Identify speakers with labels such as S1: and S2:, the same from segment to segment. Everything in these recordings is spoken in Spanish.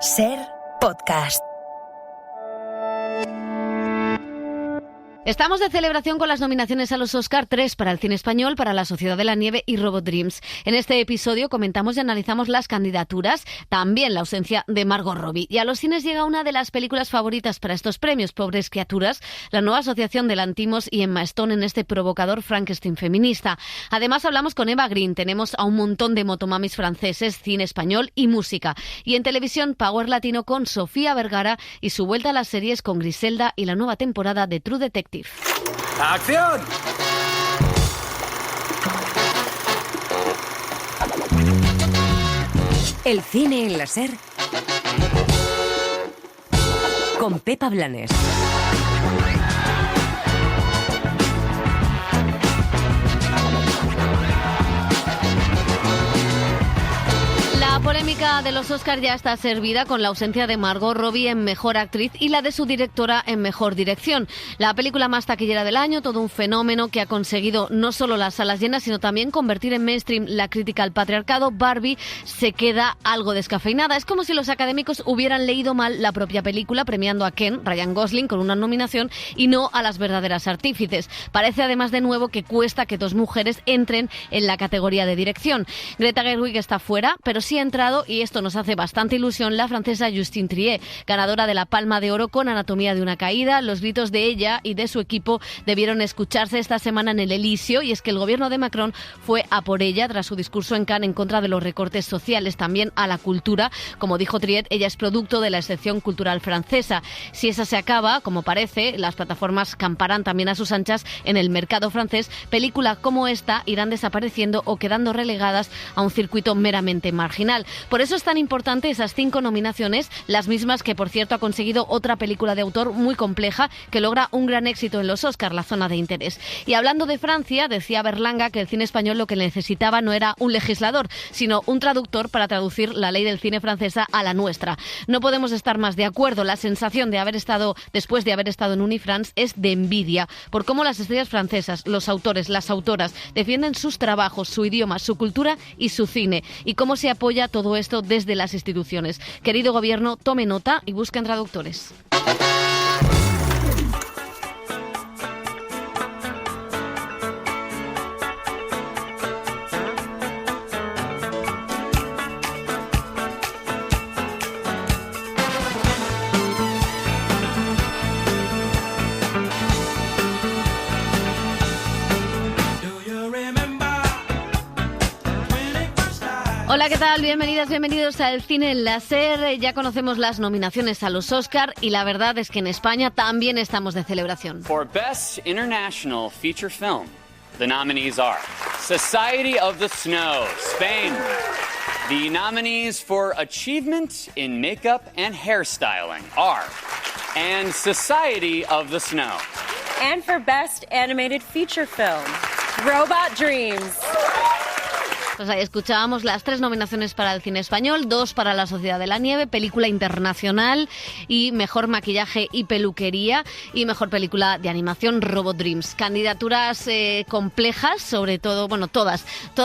S1: Ser Podcast.
S2: Estamos de celebración con las nominaciones a los Oscar, 3 para el cine español, para La Sociedad de la Nieve y Robot Dreams. En este episodio comentamos y analizamos las candidaturas, también la ausencia de Margot Robbie. Y a los cines llega una de las películas favoritas para estos premios, Pobres criaturas, la nueva asociación de Lanthimos y Emma Stone en este provocador Frankenstein feminista. Además hablamos con Eva Green, tenemos a un montón de motomamis franceses, cine español y música. Y en televisión, Power Latino con Sofía Vergara y su vuelta a las series con Griselda y la nueva temporada de True Detective.
S3: ¡Acción!
S1: El cine en la Ser con Pepa Blanes.
S2: La polémica de los Oscar ya está servida con la ausencia de Margot Robbie en Mejor Actriz y la de su directora en Mejor Dirección. La película más taquillera del año, todo un fenómeno que ha conseguido no solo las salas llenas, sino también convertir en mainstream la crítica al patriarcado. Barbie se queda algo descafeinada. Es como si los académicos hubieran leído mal la propia película, premiando a Ken, Ryan Gosling, con una nominación y no a las verdaderas artífices. Parece además de nuevo que cuesta que dos mujeres entren en la categoría de dirección. Greta Gerwig está fuera, pero sí ha entrado, y esto nos hace bastante ilusión, la francesa Justine Triet, ganadora de la Palma de Oro con Anatomía de una caída. Los gritos de ella y de su equipo debieron escucharse esta semana en el Elíseo, y es que el gobierno de Macron fue a por ella tras su discurso en Cannes en contra de los recortes sociales, también a la cultura. Como dijo Triet, ella es producto de la excepción cultural francesa. Si esa se acaba, como parece, las plataformas camparán también a sus anchas en el mercado francés. Películas como esta irán desapareciendo o quedando relegadas a un circuito meramente marginal. Por eso es tan importante esas 5 nominaciones, las mismas que, por cierto, ha conseguido otra película de autor muy compleja que logra un gran éxito en los Oscar, La zona de interés. Y hablando de Francia, decía Berlanga que el cine español lo que necesitaba no era un legislador, sino un traductor para traducir la ley del cine francesa a la nuestra. No podemos estar más de acuerdo. La sensación de haber estado, después de haber estado en Unifrance, es de envidia por cómo las estrellas francesas, los autores, las autoras, defienden sus trabajos, su idioma, su cultura y su cine, y cómo se apoya todo esto desde las instituciones. Querido gobierno, tome nota y busquen traductores. Hola, ¿qué tal? Bienvenidas, bienvenidos al Cine en la Ser. Ya conocemos las nominaciones a los Oscar y la verdad es que en España también estamos de celebración.
S4: For Best International Feature Film, the nominees are Society of the Snow, Spain. The nominees for Achievement in Makeup and Hairstyling are and Society of the Snow.
S5: And for Best Animated Feature Film, Robot Dreams.
S2: Pues ahí escuchábamos las 3 nominaciones para el cine español, 2 para La Sociedad de la Nieve, película internacional, y mejor maquillaje y peluquería, y mejor película de animación, Robot Dreams. Candidaturas complejas, sobre todo, bueno, todas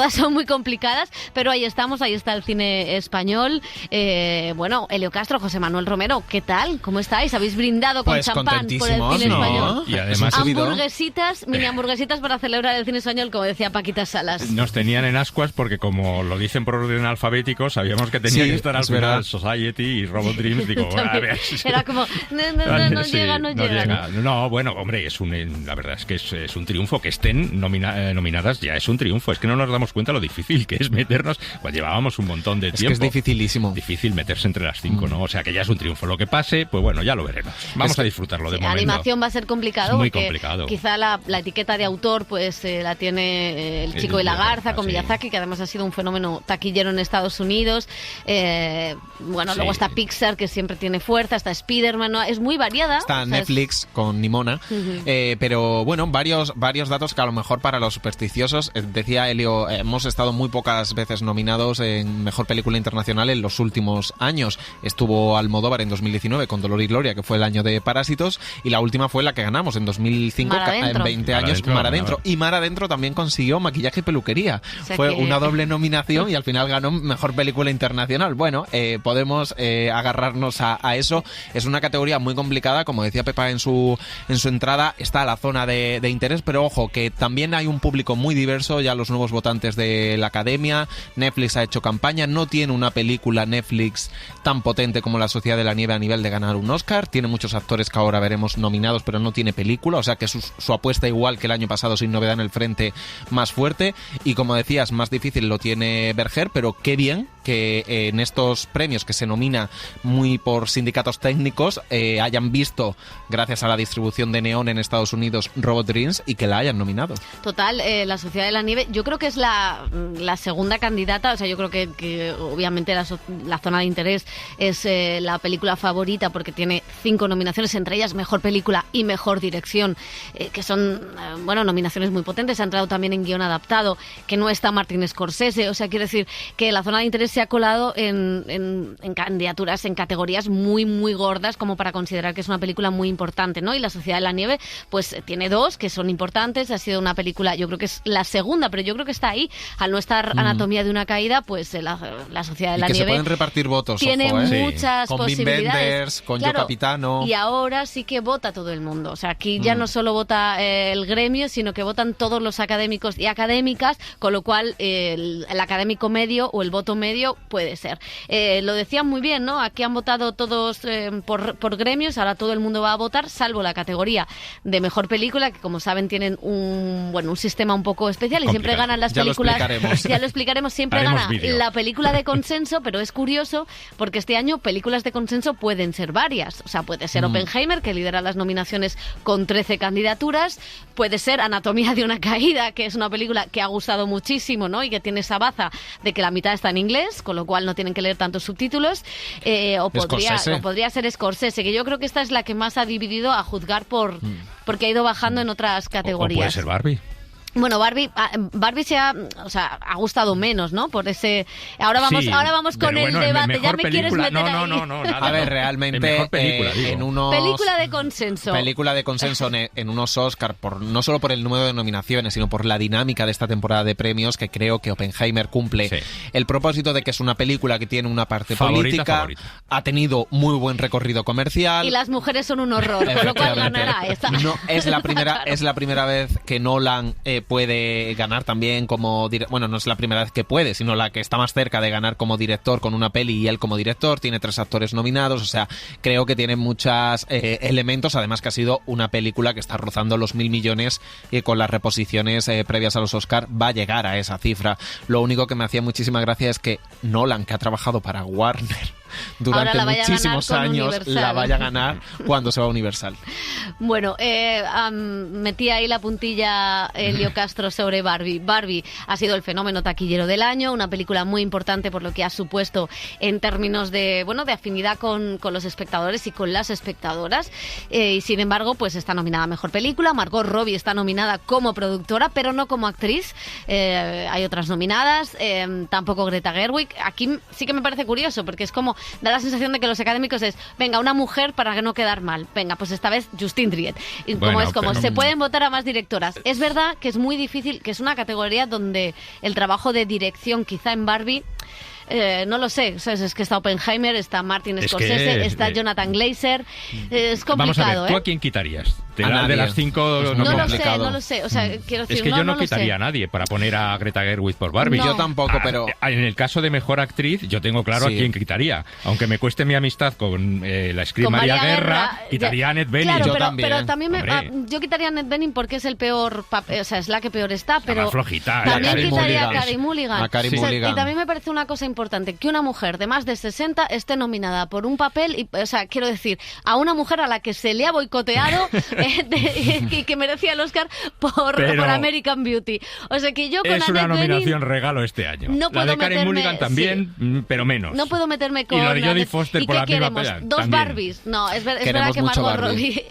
S2: son muy complicadas, pero ahí estamos, ahí está el cine español. Bueno, Elio Castro, José Manuel Romero, ¿qué tal? ¿Cómo estáis? ¿Habéis brindado con champán por el cine español?
S6: Y además
S2: mini hamburguesitas para celebrar el cine español, como decía Paquita Salas.
S6: Nos tenían en ascuas porque, como lo dicen por orden alfabético, sabíamos que tenía que estar al final Society y Robot Dreams. Digo, a ver.
S2: Era como, no llega.
S6: No, bueno, hombre, la verdad es que es un triunfo. Que estén nominadas ya es un triunfo. Es que no nos damos cuenta lo difícil que es meternos. Pues llevábamos un montón de tiempo.
S7: Es que es dificilísimo.
S6: Difícil meterse entre las 5, ¿no? O sea, que ya es un triunfo. Lo que pase, pues bueno, ya lo veremos. Vamos a disfrutarlo de momento.
S2: Animación va a ser complicado.
S6: Es muy
S2: porque
S6: complicado.
S2: Quizá la etiqueta de autor pues la tiene El chico y la garza con Miyazaki, que además ha sido un fenómeno taquillero en Estados Unidos. Luego está Pixar, que siempre tiene fuerza, está Spider-Man, ¿no? Es muy variada.
S7: Está Netflix con Nimona. Pero bueno, varios datos que a lo mejor para los supersticiosos, decía Elio, hemos estado muy pocas veces nominados en Mejor Película Internacional en los últimos años. Estuvo Almodóvar en 2019 con Dolor y Gloria, que fue el año de Parásitos, y la última fue la que ganamos en 2005, en 20 años, Mar Adentro. Y Mar Adentro también consiguió maquillaje y peluquería. Fue una una doble nominación y al final ganó Mejor Película Internacional. Bueno, podemos agarrarnos a eso. Es una categoría muy complicada, como decía Pepa en su entrada, está la zona de interés, pero ojo, que también hay un público muy diverso, ya los nuevos votantes de la Academia. Netflix ha hecho campaña, no tiene una película Netflix tan potente como La Sociedad de la Nieve a nivel de ganar un Oscar, tiene muchos actores que ahora veremos nominados, pero no tiene película, o sea que su apuesta, igual que el año pasado, sin novedad en el frente, más fuerte, y como decías, más difícil lo tiene Berger, pero qué bien que en estos premios que se nomina muy por sindicatos técnicos hayan visto, gracias a la distribución de Neon en Estados Unidos, Robot Dreams, y que la hayan nominado.
S2: Total, La Sociedad de la Nieve, yo creo que es la segunda candidata, o sea, yo creo que obviamente la zona de interés es la película favorita porque tiene 5 nominaciones, entre ellas Mejor Película y Mejor Dirección, que son, nominaciones muy potentes. Ha entrado también en guión adaptado, que no está Martin Scorsese, o sea, quiero decir que la zona de interés se ha colado en candidaturas, en categorías muy, muy gordas, como para considerar que es una película muy importante, ¿no? Y La Sociedad de la Nieve, pues tiene 2 que son importantes. Ha sido una película, yo creo que es la segunda, pero yo creo que está ahí. Al no estar Anatomía de una caída, pues la Sociedad de la Nieve...
S7: se pueden repartir votos,
S2: tiene
S7: ojo,
S2: muchas
S7: con
S2: posibilidades.
S7: Wim Wenders, con
S2: claro,
S7: Joe Capitano...
S2: Y ahora sí que vota todo el mundo. O sea, aquí ya no solo vota el gremio, sino que votan todos los académicos y académicas, con lo cual el académico medio o el voto medio puede ser. Lo decían muy bien, ¿no? Aquí han votado todos por gremios, ahora todo el mundo va a votar, salvo la categoría de Mejor Película, que como saben tienen un sistema un poco especial y siempre ganan las películas. Ya lo explicaremos, siempre gana la película de consenso, pero es curioso porque este año películas de consenso pueden ser varias. O sea, puede ser Oppenheimer, que lidera las nominaciones con 13 candidaturas, puede ser Anatomía de una caída, que es una película que ha gustado muchísimo, ¿no? Y que tiene esa baza de que la mitad está en inglés, con lo cual no tienen que leer tantos subtítulos, o podría ser Scorsese, que yo creo que esta es la que más ha dividido a juzgar porque ha ido bajando en otras categorías.
S6: O puede ser Barbie.
S2: Bueno, Barbie ha gustado menos, ¿no? Por ese. Ahora vamos con el debate. Ya me quieres meter ahí.
S7: No, nada. A ver, realmente en unos
S2: película de consenso.
S7: Película de consenso en unos Oscar, no solo por el número de nominaciones, sino por la dinámica de esta temporada de premios, que creo que Oppenheimer cumple el propósito de que es una película que tiene una parte política, ha tenido muy buen recorrido comercial.
S2: Y las mujeres son un horror, con lo cual ganará esta.
S7: No, es la primera vez que Nolan puede ganar también como bueno, no es la primera vez que puede, sino la que está más cerca de ganar como director con una peli, y él como director tiene 3 actores nominados. O sea, creo que tiene muchos elementos, además que ha sido una película que está rozando los 1.000 millones y con las reposiciones previas a los Oscar va a llegar a esa cifra. Lo único que me hacía muchísima gracia es que Nolan, que ha trabajado para Warner durante muchísimos años, la vaya a ganar cuando se va a Universal.
S2: Bueno, metí ahí la puntilla Elio Castro sobre Barbie. Barbie ha sido el fenómeno taquillero del año, una película muy importante por lo que ha supuesto en términos de afinidad con los espectadores y con las espectadoras, y sin embargo pues está nominada a Mejor Película. Margot Robbie está nominada como productora, pero no como actriz. Hay otras nominadas, tampoco Greta Gerwig. Aquí sí que me parece curioso porque es como da la sensación de que los académicos es, venga, una mujer para no quedar mal. Venga, pues esta vez Justine Triet. Y se pueden votar a más directoras. Es verdad que es muy difícil, que es una categoría donde el trabajo de dirección, quizá en Barbie, no lo sé, ¿sabes? Es que está Oppenheimer, está Martin Scorsese, está Jonathan Glazer. Es complicado.
S6: Vamos a ver, ¿tú a quién quitarías? De las 5
S2: no lo sé. O sea, quiero decir,
S6: es que yo no quitaría a nadie para poner a Greta Gerwig por Barbie.
S7: Yo tampoco, pero
S6: en el caso de Mejor Actriz, yo tengo claro a quién quitaría. Aunque me cueste mi amistad con la actriz María Guerra, quitaría a Annette Bening.
S2: Claro, pero también yo quitaría a Annette Bening porque es el peor papel, o sea, es la que peor está, pero
S6: más flojita.
S2: También quitaría a Carey Mulligan.
S7: Mulligan.
S2: Y también me parece una cosa importante, que una mujer de más de 60 esté nominada por un papel, o sea, quiero decir, a una mujer a la que se le ha boicoteado y que merecía el Oscar por American Beauty. O sea que yo con
S6: es una
S2: Annette
S6: nominación regalo este año.
S2: No
S6: la de Carey Mulligan también, pero menos.
S2: No puedo meterme con...
S6: Y la de Jodie Foster por la misma
S2: pela. ¿Dos
S6: también.
S2: Barbies? No, es verdad que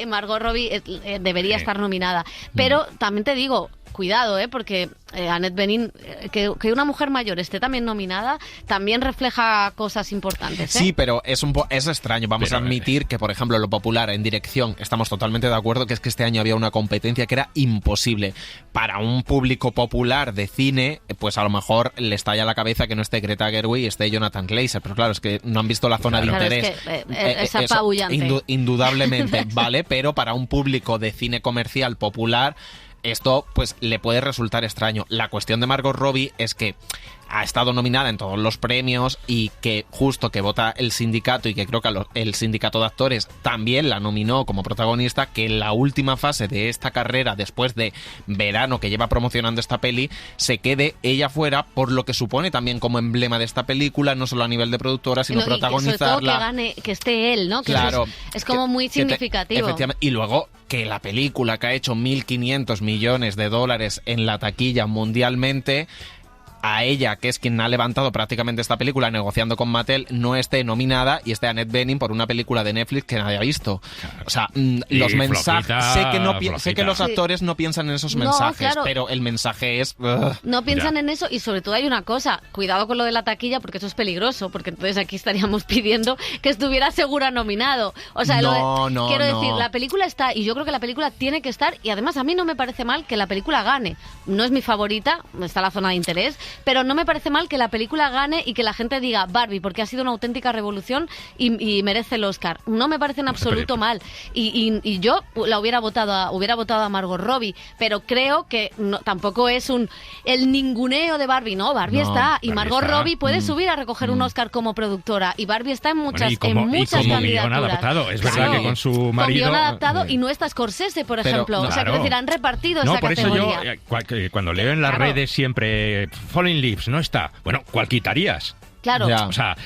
S2: Margot Robbie debería estar nominada. Pero también te digo, cuidado, porque Annette Bening, que una mujer mayor esté también nominada, también refleja cosas importantes.
S7: Sí, pero es extraño. Vamos a admitir que, por ejemplo, lo popular en dirección, estamos totalmente de acuerdo que es que este año había una competencia que era imposible. Para un público popular de cine, pues a lo mejor le estalla la cabeza que no esté Greta Gerwig y esté Jonathan Glazer, pero claro, es que no han visto la zona de interés.
S2: Es apabullante.
S7: Indudablemente, ¿vale? Pero para un público de cine comercial popular, esto pues le puede resultar extraño. La cuestión de Margot Robbie es que ha estado nominada en todos los premios y que justo que vota el sindicato y que creo que el sindicato de actores también la nominó como protagonista, que en la última fase de esta carrera, después de verano que lleva promocionando esta peli, se quede ella fuera, por lo que supone también como emblema de esta película, no solo a nivel de productora, sino protagonizarla.
S2: Sobre todo que gane, que esté él, ¿no? Que
S7: claro.
S2: Es como muy significativo.
S7: Efectivamente. Y luego que la película que ha hecho 1.500 millones de dólares en la taquilla mundialmente, a ella, que es quien ha levantado prácticamente esta película negociando con Mattel, no esté nominada y esté Annette Bening por una película de Netflix que nadie ha visto. O sea, los mensajes... Sé que los actores no piensan en esos mensajes, claro, pero el mensaje es...
S2: No piensan en eso, y sobre todo hay una cosa, cuidado con lo de la taquilla, porque eso es peligroso, porque entonces aquí estaríamos pidiendo que estuviera Segura nominado. O sea, quiero decir, la película está, y yo creo que la película tiene que estar, y además a mí no me parece mal que la película gane. No es mi favorita, está la zona de interés, pero no me parece mal que la película gane y que la gente diga Barbie, porque ha sido una auténtica revolución y merece el Oscar. No me parece en absoluto mal. Y yo la hubiera votado a Margot Robbie, pero creo que tampoco es el ninguneo de Barbie. No, Barbie está. Y Margot Robbie puede subir a recoger un Oscar como productora. Y Barbie está en muchas candidaturas.
S6: Guión adaptado. Es verdad que con su marido...
S2: Con guión adaptado y no está Scorsese, por ejemplo.
S6: Claro.
S2: O sea, quiero decir, han repartido esa categoría.
S6: No, por eso yo, cuando leo en las redes siempre Falling Leaves no está. Bueno, ¿cuál quitarías?
S2: Claro.
S6: O sea,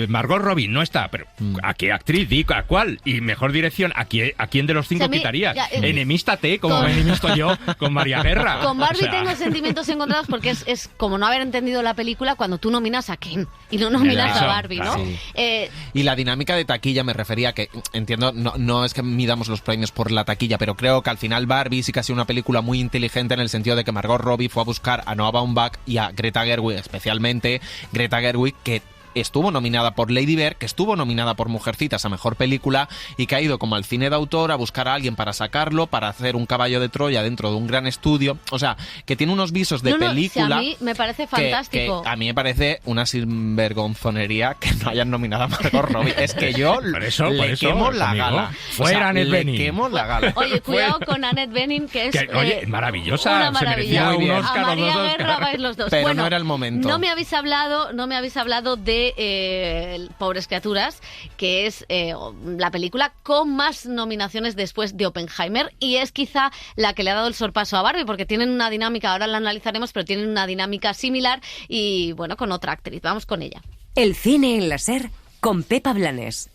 S6: Margot Robbie no está, pero ¿a qué actriz? ¿A cuál? Y mejor dirección, ¿a quién de los 5 quitarías? Enemístate, como me enemisto yo con María Guerra.
S2: Con Barbie tengo sentimientos encontrados porque es como no haber entendido la película cuando tú nominas a Ken y no nominas a Barbie, ¿no?
S7: Sí. Y la dinámica de taquilla me refería que, entiendo, no es que midamos los premios por la taquilla, pero creo que al final Barbie sí que ha sido una película muy inteligente en el sentido de que Margot Robbie fue a buscar a Noah Baumbach y a Greta Gerwig, especialmente Greta Gerwig, que estuvo nominada por Lady Bird, que estuvo nominada por Mujercitas a Mejor Película y que ha ido como al cine de autor a buscar a alguien para sacarlo, para hacer un caballo de Troya dentro de un gran estudio. O sea, que tiene unos visos de película...
S2: a mí me parece fantástico.
S7: Que a mí me parece una sinvergonzonería que no hayan nominado a Margot Robbie. Es que yo le quemo la gala.
S6: Fuera Annette Bening.
S7: Le quemo la gala.
S2: Oye, cuidado con Annette Bening, que es...
S6: maravillosa.
S2: Una maravilla.
S6: Se merecía un Oscar,
S2: a María Guerra vais los dos.
S7: Pero no era el momento.
S2: No me habéis hablado de Pobres Criaturas, que es la película con más nominaciones después de Oppenheimer, y es quizá la que le ha dado el sorpaso a Barbie, porque tienen una dinámica, ahora la analizaremos, pero tienen una dinámica similar y bueno, con otra actriz. Vamos con ella.
S1: El cine en la SER con Pepa Blanes.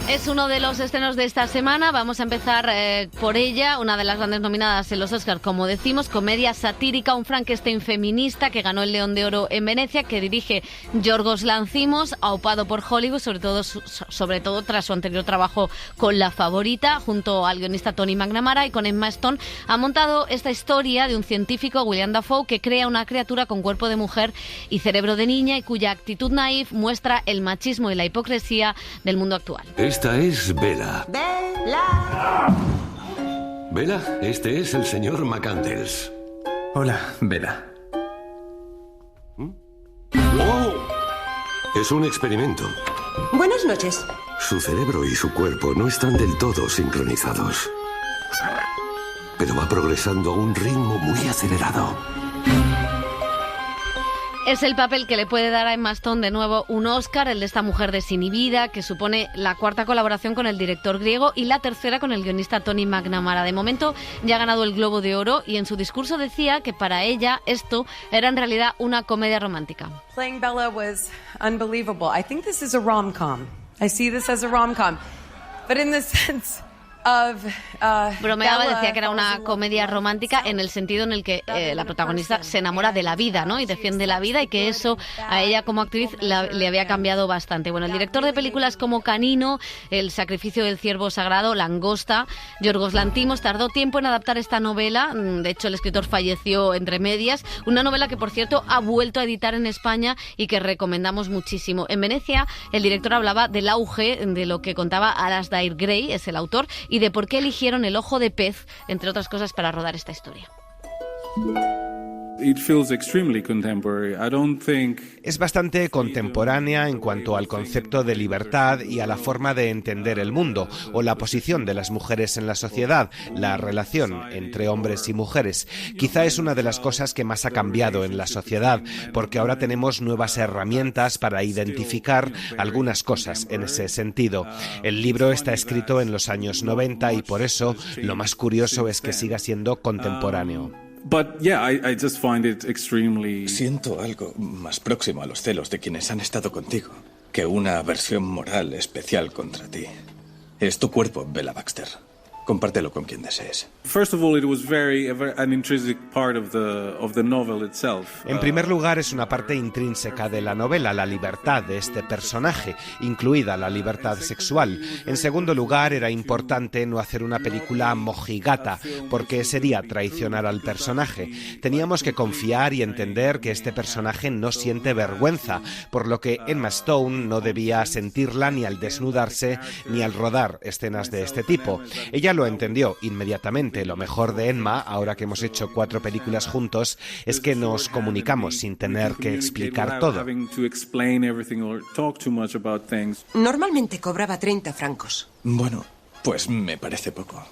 S2: Es uno de los estrenos de esta semana. Vamos a empezar por ella, una de las grandes nominadas en los Oscars, como decimos, comedia satírica, un Frankenstein feminista que ganó el León de Oro en Venecia, que dirige Yorgos Lanthimos, aupado por Hollywood, sobre todo tras su anterior trabajo con La Favorita, junto al guionista Tony McNamara y con Emma Stone. Ha montado esta historia de un científico, William Dafoe, que crea una criatura con cuerpo de mujer y cerebro de niña y cuya actitud naif muestra el machismo y la hipocresía del mundo actual.
S3: Esta es Bella. Bella, este es el señor McCandles.
S8: Hola, Bella.
S3: ¡Oh! Es un experimento.
S9: Buenas noches.
S3: Su cerebro y su cuerpo no están del todo sincronizados. Pero va progresando a un ritmo muy acelerado.
S2: Es el papel que le puede dar a Emma Stone de nuevo un Oscar, el de esta mujer desinhibida, que supone la cuarta colaboración con el director griego y la tercera con el guionista Tony McNamara. De momento ya ha ganado el Globo de Oro y en su discurso decía que para ella esto era en realidad una comedia romántica.
S9: Playing Bella was unbelievable. I think this is a rom-com. I see this as a rom-com. But in the sense
S2: Bromeaba, decía que era una comedia romántica en el sentido en el que la protagonista se enamora de la vida, ¿no? Y defiende la vida, y que eso a ella como actriz le había cambiado bastante. Bueno, el director de películas como Canino, El sacrificio del ciervo sagrado, Langosta, Yorgos Lanthimos, tardó tiempo en adaptar esta novela. De hecho, el escritor falleció entre medias. Una novela que, por cierto, ha vuelto a editar en España y que recomendamos muchísimo. En Venecia, el director hablaba del auge de lo que contaba Alasdair Gray, es el autor, y de por qué eligieron El ojo de pez, entre otras cosas, para rodar esta historia.
S10: Es bastante contemporánea en cuanto al concepto de libertad y a la forma de entender el mundo, o la posición de las mujeres en la sociedad, la relación entre hombres y mujeres. Quizá es una de las cosas que más ha cambiado en la sociedad, porque ahora tenemos nuevas herramientas para identificar algunas cosas en ese sentido. El libro está escrito en los años 90 y por eso lo más curioso es que siga siendo contemporáneo.
S8: Siento algo más próximo a los celos de quienes han estado contigo que una aversión moral especial contra ti. Es tu cuerpo, Bella Baxter. Compártelo con quien desees.
S10: En primer lugar, es una parte intrínseca de la novela, la libertad de este personaje, incluida la libertad sexual. En segundo lugar, era importante no hacer una película mojigata, porque sería traicionar al personaje. Teníamos que confiar y entender que este personaje no siente vergüenza, por lo que Emma Stone no debía sentirla ni al desnudarse ni al rodar escenas de este tipo. Ella lo entendió inmediatamente. Lo mejor de Emma, ahora que hemos hecho 4 películas juntos, es que nos comunicamos sin tener que explicar todo.
S9: Normalmente cobraba 30 francos.
S8: Bueno, pues me parece poco.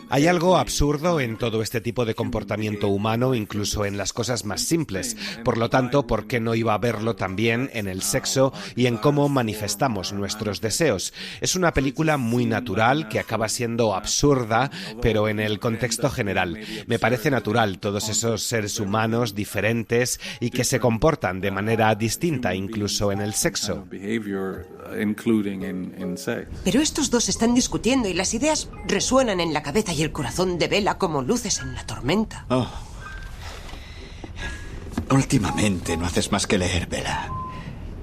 S10: Hay algo absurdo en todo este tipo de comportamiento humano, incluso en las cosas más simples. Por lo tanto, ¿por qué no iba a verlo también en el sexo y en cómo manifestamos nuestros deseos? Es una película muy natural que acaba siendo absurda, pero en el contexto general. Me parece natural todos esos seres humanos diferentes y que se comportan de manera distinta, incluso en el sexo.
S9: Pero estos dos están discutiendo y las ideas resuenan en la cabeza y el corazón de Bella como luces en la tormenta.
S8: Oh. Últimamente no haces más que leer, Bella.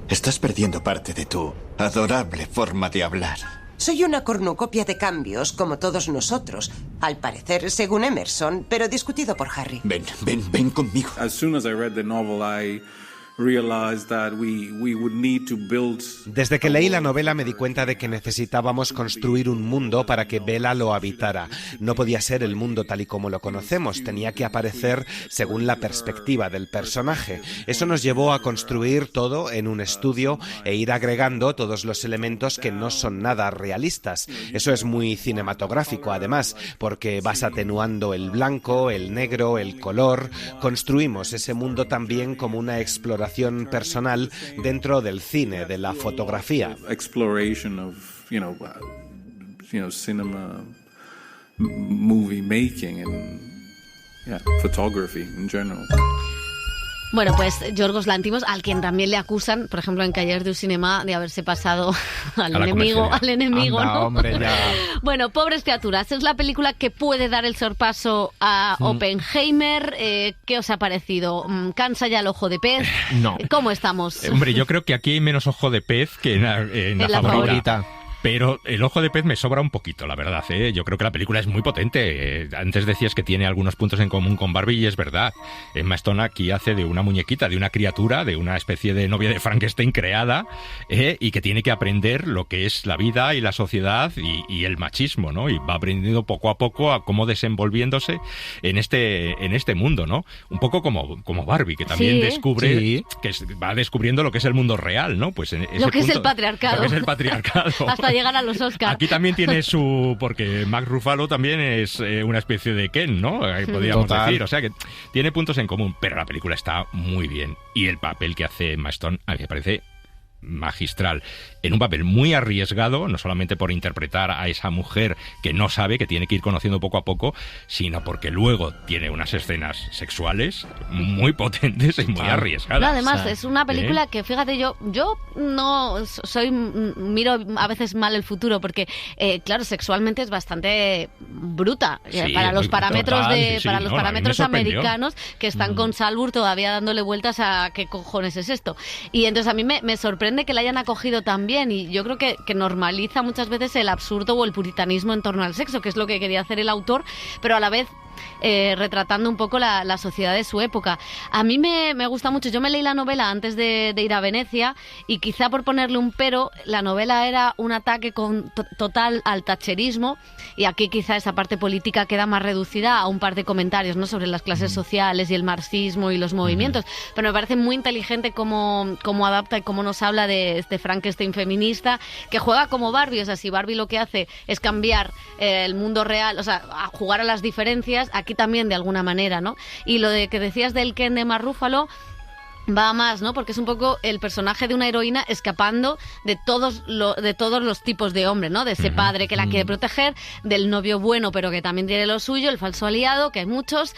S8: Estás perdiendo parte de tu adorable forma de hablar.
S9: Soy una cornucopia de cambios, como todos nosotros. Al parecer, según Emerson, pero discutido por Harry.
S8: Ven conmigo.
S10: Desde que leí la novela me di cuenta de que necesitábamos construir un mundo para que Bella lo habitara. No podía ser el mundo tal y como lo conocemos, tenía que aparecer según la perspectiva del personaje. Eso nos llevó a construir todo en un estudio e ir agregando todos los elementos que no son nada realistas. Eso es muy cinematográfico, además, porque vas atenuando el blanco, el negro, el color. Construimos ese mundo también como una exploración personal dentro del cine, de la fotografía.
S11: Cinema, movie making and photography in general.
S2: Bueno, pues Yorgos Lanthimos, al quien también le acusan, por ejemplo, en Cahiers du Cinema, de haberse pasado al enemigo,
S7: Anda,
S2: ¿no?
S7: Hombre, ya.
S2: Bueno, Pobres criaturas, es la película que puede dar el sorpaso a Oppenheimer. ¿Qué os ha parecido? ¿Cansa ya el ojo de pez?
S7: No.
S2: ¿Cómo estamos?
S6: Hombre, yo creo que aquí hay menos ojo de pez que en la favorita. Pero el ojo de pez me sobra un poquito, la verdad, ¿eh? Yo creo que la película es muy potente. Antes decías que tiene algunos puntos en común con Barbie y es verdad. Emma Stone aquí hace de una muñequita, de una criatura, de una especie de novia de Frankenstein creada, y que tiene que aprender lo que es la vida y la sociedad y el machismo, ¿no? Y va aprendiendo poco a poco a cómo desenvolviéndose en este mundo, ¿no? Un poco como Barbie, que también descubre, que va descubriendo lo que es el mundo real, ¿no? Pues en ese
S2: lo que
S6: punto,
S2: es el patriarcado.
S6: Lo que es el patriarcado.
S2: Hasta llegar a los Oscars.
S6: Aquí también tiene porque Mark Ruffalo también es una especie de Ken, ¿no? Podríamos decir. O sea que tiene puntos en común, pero la película está muy bien. Y el papel que hace Emma Stone a mí me parece magistral, en un papel muy arriesgado, no solamente por interpretar a esa mujer que no sabe, que tiene que ir conociendo poco a poco, sino porque luego tiene unas escenas sexuales muy potentes y muy arriesgadas.
S2: No, además, es una película que, fíjate, yo no miro a veces mal el futuro, porque, claro, sexualmente es bastante bruta para los parámetros parámetros americanos, que están con Salvour todavía dándole vueltas a qué cojones es esto. Y entonces a mí me sorprende que la hayan acogido tan bien, y yo creo que normaliza muchas veces el absurdo o el puritanismo en torno al sexo, que es lo que quería hacer el autor, pero a la vez retratando un poco la sociedad de su época. A mí me gusta mucho. Yo me leí la novela antes de ir a Venecia, y quizá por ponerle un pero, la novela era un ataque total al thatcherismo, y aquí quizá esa parte política queda más reducida a un par de comentarios, ¿no?, sobre las clases sociales y el marxismo y los movimientos. Pero me parece muy inteligente cómo adapta y cómo nos habla de este Frankenstein feminista, que juega como Barbie. O sea, si Barbie lo que hace es cambiar el mundo real, o sea, a jugar a las diferencias, aquí también de alguna manera, ¿no? Y lo de que decías del Ken de Mark Ruffalo va más, ¿no? Porque es un poco el personaje de una heroína escapando de todos los tipos de hombres, ¿no? De ese padre que la quiere proteger, del novio bueno pero que también tiene lo suyo, el falso aliado, que hay muchos,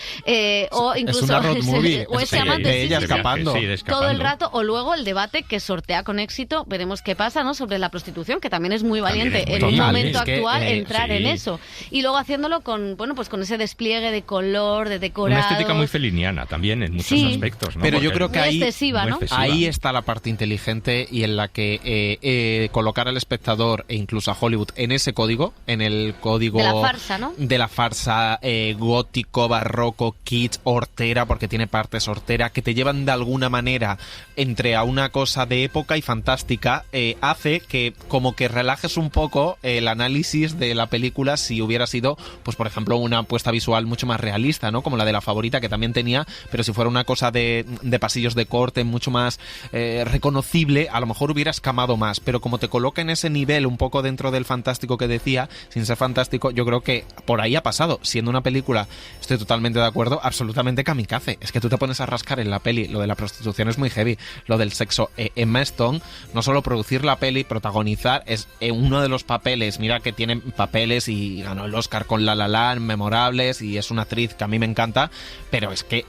S2: o incluso
S7: es una road movie.
S2: o ese amante
S7: de ella escapando
S2: todo el rato, o luego el debate que sortea con éxito, veremos qué pasa, ¿no?, sobre la prostitución, que también es muy valiente en un momento actual entrar en eso, y luego haciéndolo con, bueno, pues con ese despliegue de color, de decorado,
S6: una estética muy feliniana también en muchos aspectos, ¿no?
S7: Pero yo creo que
S2: excesiva, ¿no?
S7: Ahí está la parte inteligente, y en la que colocar al espectador e incluso a Hollywood en ese código, en el código
S2: de la farsa, ¿no?
S7: De la farsa gótico, barroco, kitsch, hortera, porque tiene partes hortera que te llevan de alguna manera entre a una cosa de época y fantástica, hace que como que relajes un poco el análisis de la película si hubiera sido, pues por ejemplo, una apuesta visual mucho más realista, ¿no? Como la de La Favorita, que también tenía, pero si fuera una cosa de pasillos de corte mucho más reconocible, a lo mejor hubiera escamado más, pero como te coloca en ese nivel un poco dentro del fantástico que decía, sin ser fantástico, yo creo que por ahí ha pasado, siendo una película, estoy totalmente de acuerdo, absolutamente kamikaze. Es que tú te pones a rascar en la peli, lo de la prostitución es muy heavy, lo del sexo. Emma Stone, no solo producir la peli, protagonizar, es uno de los papeles, mira que tiene papeles y ganó el Oscar con La La Land, memorables, y es una actriz que a mí me encanta, pero es que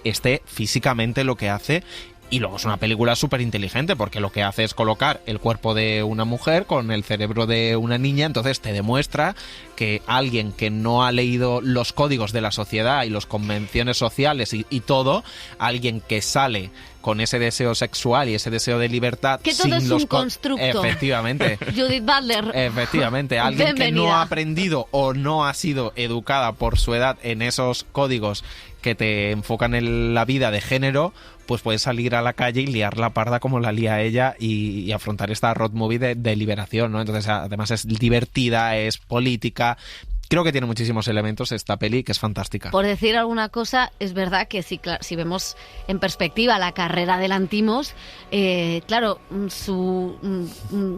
S7: físicamente lo que hace. Y luego es una película súper inteligente, porque lo que hace es colocar el cuerpo de una mujer con el cerebro de una niña, entonces te demuestra que alguien que no ha leído los códigos de la sociedad y las convenciones sociales y todo, alguien que sale con ese deseo sexual y ese deseo de libertad,
S2: que todo es un constructo.
S7: Efectivamente.
S2: Judith Butler.
S7: Efectivamente. Alguien que no ha aprendido o no ha sido educada por su edad en esos códigos que te enfocan en la vida de género, pues puede salir a la calle y liar la parda como la lía ella y afrontar esta road movie de liberación, ¿no? Entonces, además es divertida, es política. Creo que tiene muchísimos elementos esta peli, que es fantástica.
S2: Por decir alguna cosa, es verdad que si vemos en perspectiva la carrera de Lanthimos, claro,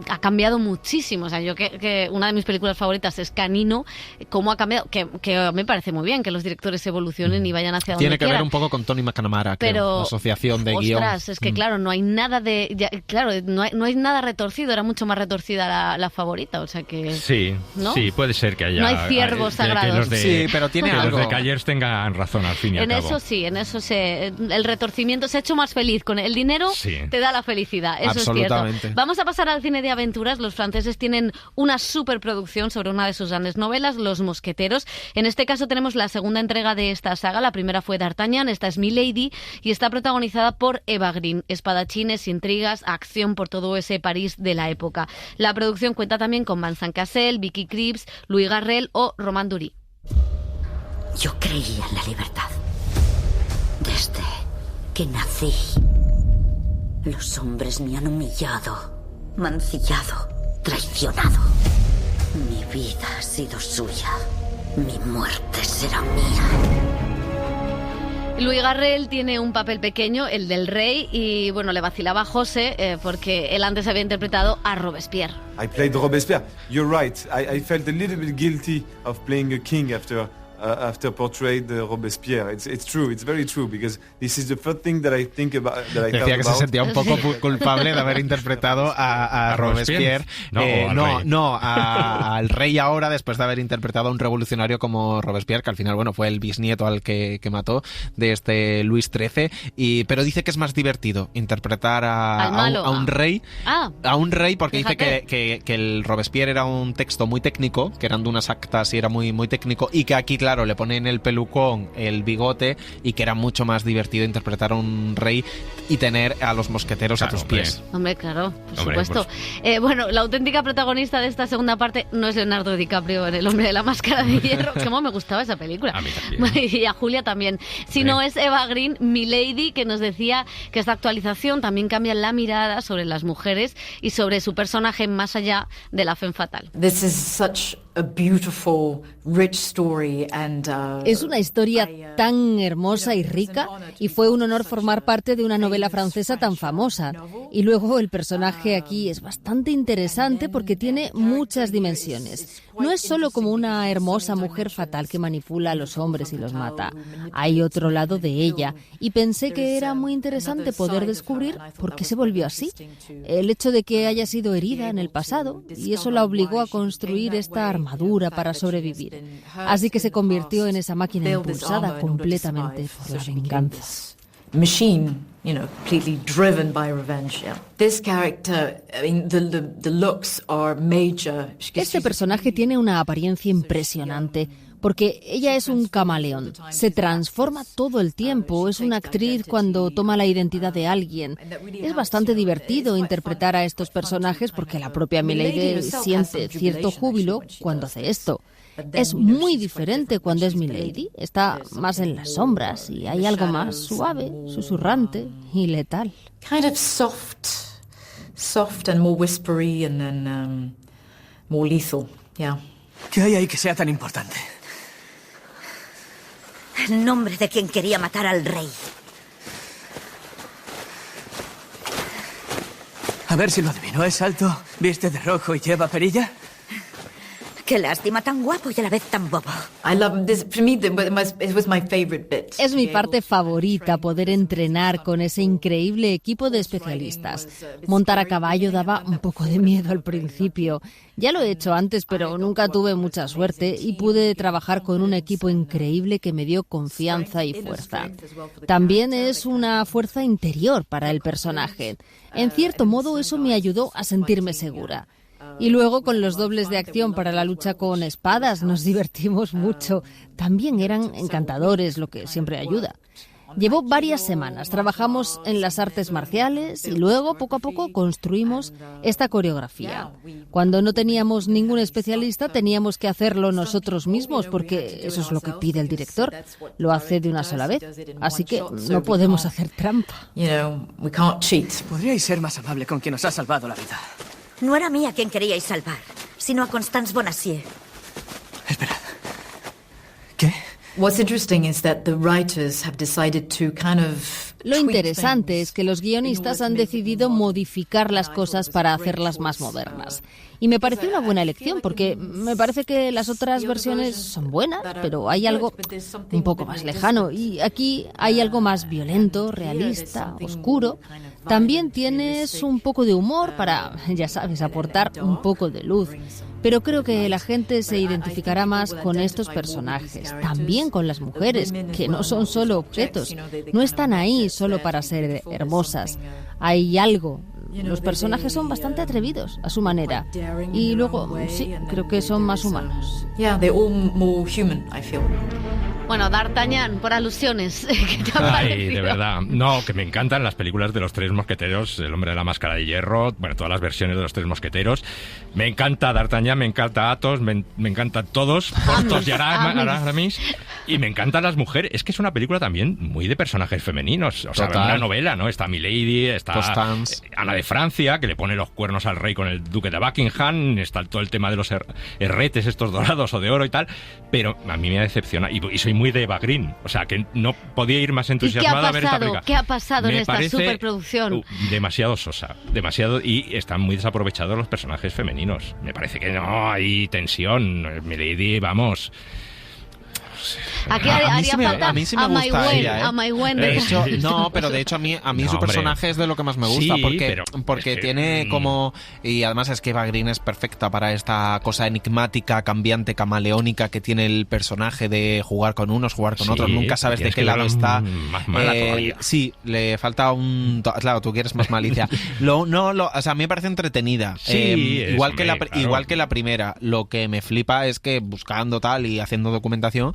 S2: ha cambiado muchísimo. O sea, yo que una de mis películas favoritas es Canino, cómo ha cambiado, que me parece muy bien que los directores evolucionen y vayan hacia donde
S7: quieran. Tiene que ver un
S2: poco
S7: poco con Tony McNamara, creo, la asociación de guión.
S2: Es que claro, no hay nada no hay nada retorcido, era mucho más retorcida la favorita, o sea que...
S6: Sí,
S2: ¿no?
S6: Sí, puede ser que haya...
S2: No hay ciervos sagrados.
S7: Sí, pero tiene
S6: que
S7: algo.
S6: Los de Callers tengan razón al fin y al cabo.
S2: En eso el retorcimiento se ha hecho más feliz. Con el dinero te da la felicidad, eso es cierto. Vamos a pasar al cine de aventuras. Los franceses tienen una superproducción sobre una de sus grandes novelas, Los Mosqueteros. En este caso tenemos la segunda entrega de esta saga. La primera fue D'Artagnan, esta es Milady, y está protagonizada por Eva Green. Espadachines, intrigas, acción por todo ese París de la época. La producción cuenta también con Vincent Cassel, Vicky Krieps, Louis Garrel o Romain Duris.
S12: Yo creía en la libertad. Desde que nací. Los hombres me han humillado, mancillado, traicionado. Mi vida ha sido suya. Mi muerte será mía.
S2: Louis Garrel tiene un papel pequeño, el del rey, y bueno, le vacilaba a José porque él antes había interpretado a Robespierre.
S13: I played Robespierre. You're right. I felt a little bit guilty of playing a king after after portrayed Robespierre. It's true. It's very true because this is the first thing that I think about.
S7: Decía que se sentía un poco culpable de haber interpretado a Robespierre. Al rey ahora, después de haber interpretado a un revolucionario como Robespierre, que al final, bueno, fue el bisnieto al que mató de este Luis XIII. Pero dice que es más divertido interpretar a un rey. A un rey, porque fíjate. Dice que el Robespierre era un texto muy técnico, que eran de unas actas y era muy, muy técnico, y que aquí, claro, le ponen el pelucón, el bigote, y que era mucho más divertido interpretar a un rey y tener a los mosqueteros a tus pies.
S2: Hombre, claro, por supuesto. Bueno, la auténtica protagonista de esta segunda parte no es Leonardo DiCaprio en El hombre de la máscara de hierro, como me gustaba esa película.
S6: A mí también.
S2: Y a Julia también. Sino es Eva Green, Milady, que nos decía que esta actualización también cambia la mirada sobre las mujeres y sobre su personaje más allá de la femme fatale.
S14: This is such a beautiful, rich story and,
S15: es una historia tan hermosa y rica, y fue un honor formar parte de una novela francesa tan famosa. Y luego el personaje aquí es bastante interesante porque tiene muchas dimensiones. No es solo como una hermosa mujer fatal que manipula a los hombres y los mata. Hay otro lado de ella, y pensé que era muy interesante poder descubrir por qué se volvió así. El hecho de que haya sido herida en el pasado, y eso la obligó a construir esta armadura para sobrevivir. Así que se convirtió en esa máquina impulsada completamente por la venganza.
S14: Machine, completely driven by revenge. Yeah. This character, I mean, the looks are major.
S15: Este personaje tiene una apariencia impresionante, porque ella es un camaleón. Se transforma todo el tiempo. Es una actriz cuando toma la identidad de alguien. Es bastante divertido interpretar a estos personajes porque la propia Milady siente cierto júbilo cuando hace esto. Es muy diferente cuando es Milady. Está más en las sombras y hay algo más suave, susurrante y letal.
S14: Kind of soft and more whispery and then more lethal. Yeah.
S16: ¿Qué hay ahí que sea tan importante?
S12: El nombre de quien quería matar al rey.
S16: A ver si lo adivino. ¿Es alto, viste de rojo y lleva perilla?
S12: Qué lástima, tan guapo y a la vez tan bobo.
S14: I love this. For me, it was my favorite bit.
S15: Es mi parte favorita, poder entrenar con ese increíble equipo de especialistas. Montar a caballo daba un poco de miedo al principio. Ya lo he hecho antes, pero nunca tuve mucha suerte y pude trabajar con un equipo increíble que me dio confianza y fuerza. También es una fuerza interior para el personaje. En cierto modo, eso me ayudó a sentirme segura. Y luego con los dobles de acción para la lucha con espadas nos divertimos mucho. También eran encantadores, lo que siempre ayuda. Llevó varias semanas, trabajamos en las artes marciales y luego poco a poco construimos esta coreografía. Cuando no teníamos ningún especialista teníamos que hacerlo nosotros mismos porque eso es lo que pide el director. Lo hace de una sola vez, así que no podemos hacer trampa.
S16: Podríais ser más amable con quien nos ha salvado la vida.
S12: No era a mí a quien queríais salvar, sino a Constance Bonacieux.
S16: Esperad. ¿Qué?
S14: What's interesting is that the writers have decided to kind of
S15: Lo interesante es que los guionistas han decidido modificar las cosas para hacerlas más modernas. Y me pareció una buena elección porque me parece que las otras versiones son buenas, pero hay algo un poco más lejano. Y aquí hay algo más violento, realista, oscuro. También tienes un poco de humor para, ya sabes, aportar un poco de luz. Pero creo que la gente se identificará más con estos personajes, también con las mujeres, que no son solo objetos, no están ahí solo para ser hermosas. Hay algo. Los personajes son bastante atrevidos a su manera. Y luego, sí, creo que son más humanos.
S2: Bueno, D'Artagnan, por alusiones. ¿Qué te ha parecido?
S6: Ay, de verdad. No, que me encantan las películas de los Tres Mosqueteros, El hombre de la máscara de hierro, bueno, todas las versiones de los Tres Mosqueteros. Me encanta D'Artagnan, me encanta Athos, me encantan todos, Porthos y Aramis. Y me encantan las mujeres. Es que es una película también muy de personajes femeninos. O sea, una novela, ¿no? Está Milady, está
S7: Constance.
S6: Ana de Francia, que le pone los cuernos al rey con el duque de Buckingham. Está todo el tema de los herretes estos dorados o de oro y tal. Pero a mí me decepciona. Y soy muy de Eva Green. O sea, que no podía ir más entusiasmada a ver esta película.
S2: ¿Qué ha pasado en esta superproducción?
S6: Demasiado sosa. Demasiado. Y están muy desaprovechados los personajes femeninos. Me parece que no hay tensión. Milady, vamos...
S2: Aquí haría falta
S7: a mí sí me gusta ella, ¿eh?
S2: a My Gwen.
S7: De hecho, no, pero de hecho a mí su personaje es de lo que más me gusta,
S6: sí,
S7: porque tiene como... Y además es que Eva Green es perfecta para esta cosa enigmática, cambiante, camaleónica que tiene el personaje de jugar con unos, jugar con otros, nunca sabes de qué lado está.
S6: Más mala todavía.
S7: Sí, le falta un... Claro, tú quieres más malicia. O sea, a mí me parece entretenida.
S6: Sí,
S7: igual que la primera. Lo que me flipa es que buscando tal y haciendo documentación,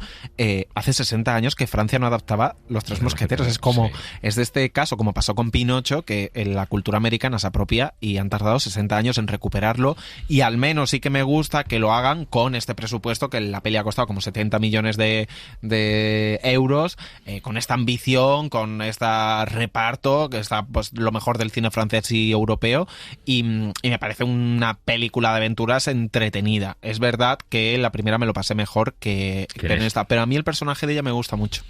S7: hace 60 años que Francia no adaptaba Los Tres Mosqueteros. Es como, es de este caso, como pasó con Pinocho, que en la cultura americana se apropia y han tardado 60 años en recuperarlo, y al menos sí que me gusta que lo hagan con este presupuesto, que la peli ha costado como 70 millones de euros, con esta ambición, con este reparto, que está pues lo mejor del cine francés y europeo, y me parece una película de aventuras entretenida. Es verdad que la primera me lo pasé mejor que en esta, pero a mí el personaje de ella me gusta mucho.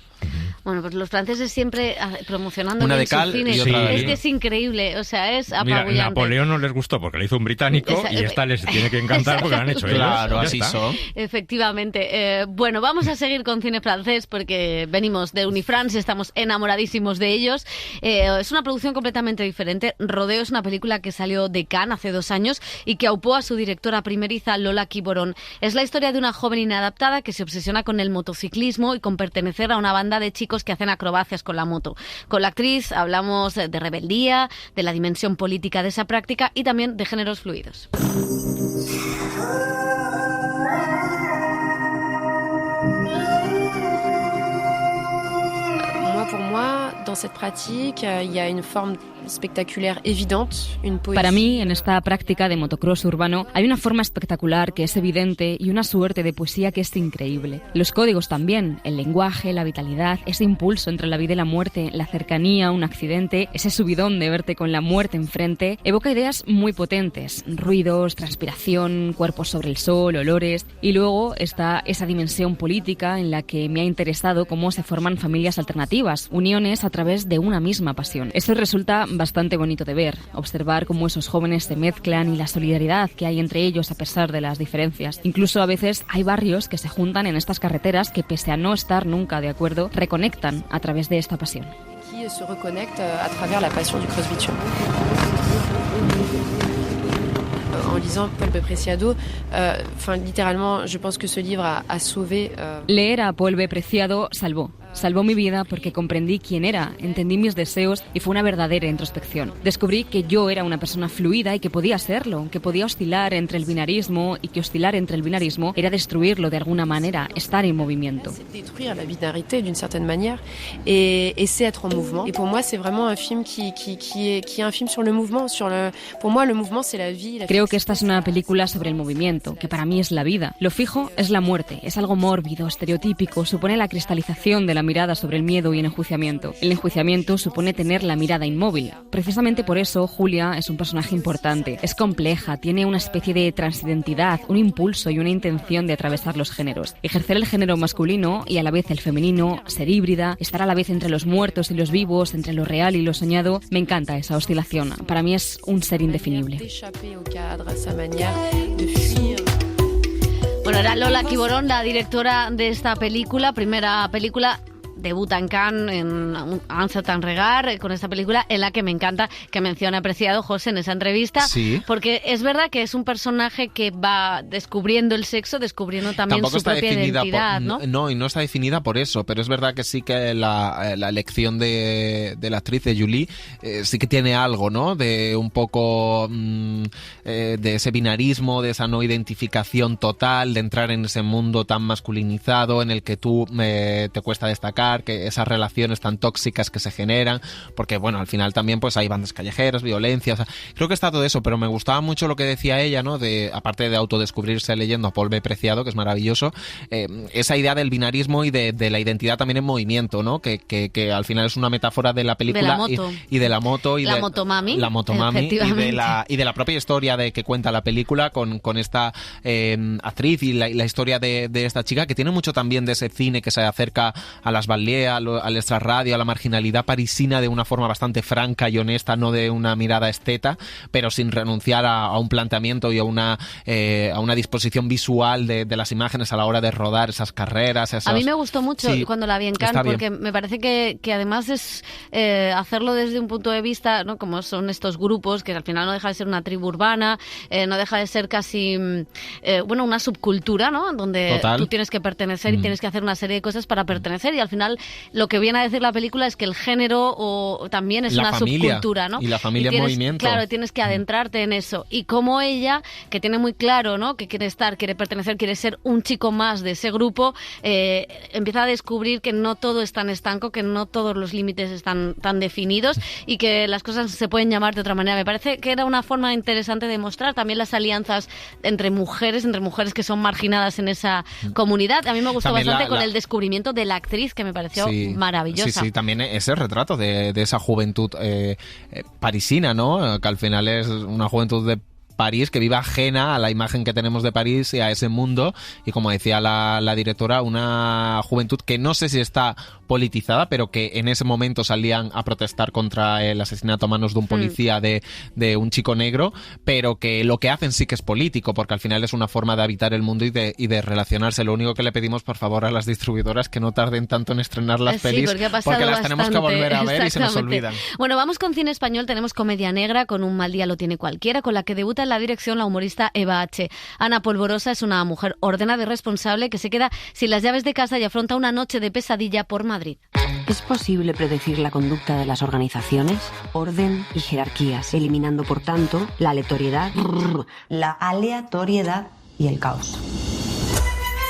S2: Bueno, pues los franceses siempre promocionando
S7: una de
S2: su
S7: cal
S2: cine.
S7: Y otra de
S2: es que es increíble, o sea, es apabullante.
S6: Mira, Napoleón no les gustó porque le hizo un británico y esta les tiene que encantar porque lo han hecho ellos.
S7: Claro, así son.
S2: Efectivamente. Bueno, vamos a seguir con cine francés porque venimos de Unifrance, estamos enamoradísimos de ellos. Es una producción completamente diferente. Rodeo es una película que salió de Cannes hace 2 años y que aupó a su directora primeriza, Lola Quiborón. Es la historia de una joven inadaptada que se obsesiona con el motociclismo y con pertenecer a una banda de chicos que hacen acrobacias con la moto. Con la actriz hablamos de rebeldía, de la dimensión política de esa práctica y también de géneros fluidos.
S17: Pour moi, dans cette pratique, il y a une forme spectaculaire évidente, une poésie.
S18: Para mí, en esta práctica de motocross urbano, hay una forma espectacular que es evidente y una suerte de poesía que es increíble. Los códigos también, el lenguaje, la vitalidad, ese impulso entre la vida y la muerte, la cercanía, un accidente, ese subidón de verte con la muerte enfrente, evoca ideas muy potentes, ruidos, transpiración, cuerpos sobre el sol, olores, y luego está esa dimensión política en la que me ha interesado cómo se forman familias alternativas, uniones a través de una misma pasión. Eso resulta bastante bonito de ver, observar cómo esos jóvenes se mezclan y la solidaridad que hay entre ellos a pesar de las diferencias. Incluso a veces hay barrios que se juntan en estas carreteras que, pese a no estar nunca de acuerdo, reconectan a través de esta pasión.
S17: Qui se reconnecte à travers la passion du crossfit. En lisant Paul B. Preciado, littéralement, je pense que ce livre a sauvé.
S18: Leer a Paul B. Preciado salvó mi vida porque comprendí quién era, entendí mis deseos y fue una verdadera introspección. Descubrí que yo era una persona fluida y que podía serlo, que podía oscilar entre el binarismo y que oscilar entre el binarismo era destruirlo de alguna manera, estar en movimiento.
S17: C'est détruire la binarité d'une certaine manière et c'est être en mouvement. Et pour moi, c'est vraiment un film qui est un film sur le mouvement, pour moi le mouvement c'est la vie.
S18: Creo que esta es una película sobre el movimiento, que para mí es la vida. Lo fijo es la muerte, es algo mórbido, estereotípico, supone la cristalización de la mirada sobre el miedo y el enjuiciamiento. El enjuiciamiento supone tener la mirada inmóvil. Precisamente por eso Julia es un personaje importante. Es compleja, tiene una especie de transidentidad, un impulso y una intención de atravesar los géneros. Ejercer el género masculino y a la vez el femenino, ser híbrida, estar a la vez entre los muertos y los vivos, entre lo real y lo soñado. Me encanta esa oscilación. Para mí es un ser indefinible.
S2: Bueno, era Lola Quiborón, la directora de esta película, primera película. Debuta en Cannes, en Un certain regard, con esta película en la que me encanta que menciona apreciado José en esa entrevista,
S7: sí.
S2: Porque es verdad que es un personaje que va descubriendo el sexo, descubriendo también
S7: tampoco
S2: su propia identidad, ¿no?
S7: No, y no está definida por eso, pero es verdad que sí que la elección de la actriz de Julie sí que tiene algo, ¿no? De un poco de ese binarismo, de esa no identificación total, de entrar en ese mundo tan masculinizado en el que tú te cuesta destacar, que esas relaciones tan tóxicas que se generan, porque bueno, al final también pues hay bandas callejeras, violencia, o sea, creo que está todo eso, pero me gustaba mucho lo que decía ella, ¿no? Aparte de autodescubrirse leyendo a Paul B. Preciado, que es maravilloso, esa idea del binarismo y de la identidad también en movimiento, ¿no? Que al final es una metáfora de la película,
S2: de la moto.
S7: y de la moto y
S2: la
S7: de
S2: motomami,
S7: la motomami y de la propia historia de que cuenta la película con esta actriz y la historia de esta chica, que tiene mucho también de ese cine que se acerca a las ballet, al extrarradio, a la marginalidad parisina de una forma bastante franca y honesta, no de una mirada esteta, pero sin renunciar a un planteamiento y a una disposición visual de las imágenes a la hora de rodar esas carreras.
S2: A mí me gustó mucho cuando la vi en Cannes, porque me parece que además es hacerlo desde un punto de vista, ¿no? Como son estos grupos, que al final no deja de ser una tribu urbana, no deja de ser casi una subcultura, ¿no? Donde tú tienes que pertenecer y tienes que hacer una serie de cosas para pertenecer, y al final lo que viene a decir la película es que el género también es una subcultura, ¿no?
S7: Y la familia en movimiento.
S2: Claro, tienes que adentrarte en eso. Y como ella, que tiene muy claro, ¿no?, que quiere pertenecer, quiere ser un chico más de ese grupo, empieza a descubrir que no todo es tan estanco, que no todos los límites están tan definidos y que las cosas se pueden llamar de otra manera. Me parece que era una forma interesante de mostrar también las alianzas entre mujeres que son marginadas en esa comunidad. A mí me gustó bastante con el descubrimiento de la actriz, que me pareció maravillosa.
S7: Sí, también ese retrato de esa juventud parisina, ¿no? Que al final es una juventud de París que vive ajena a la imagen que tenemos de París y a ese mundo, y como decía la directora, una juventud que no sé si está politizada, pero que en ese momento salían a protestar contra el asesinato a manos de un policía de un chico negro, pero que lo que hacen sí que es político, porque al final es una forma de habitar el mundo y de relacionarse. Lo único que le pedimos, por favor, a las distribuidoras, que no tarden tanto en estrenar las pelis, porque las tenemos que volver a ver y se nos olvidan.
S2: Bueno, vamos con cine español. Tenemos comedia negra con Un mal día lo tiene cualquiera, con la que debuta en la dirección la humorista Eva H. Ana Polvorosa es una mujer ordenada y responsable que se queda sin las llaves de casa y afronta una noche de pesadilla por Madrid.
S1: ¿Es posible predecir la conducta de las organizaciones? Orden y jerarquías, eliminando por tanto la aleatoriedad y el caos.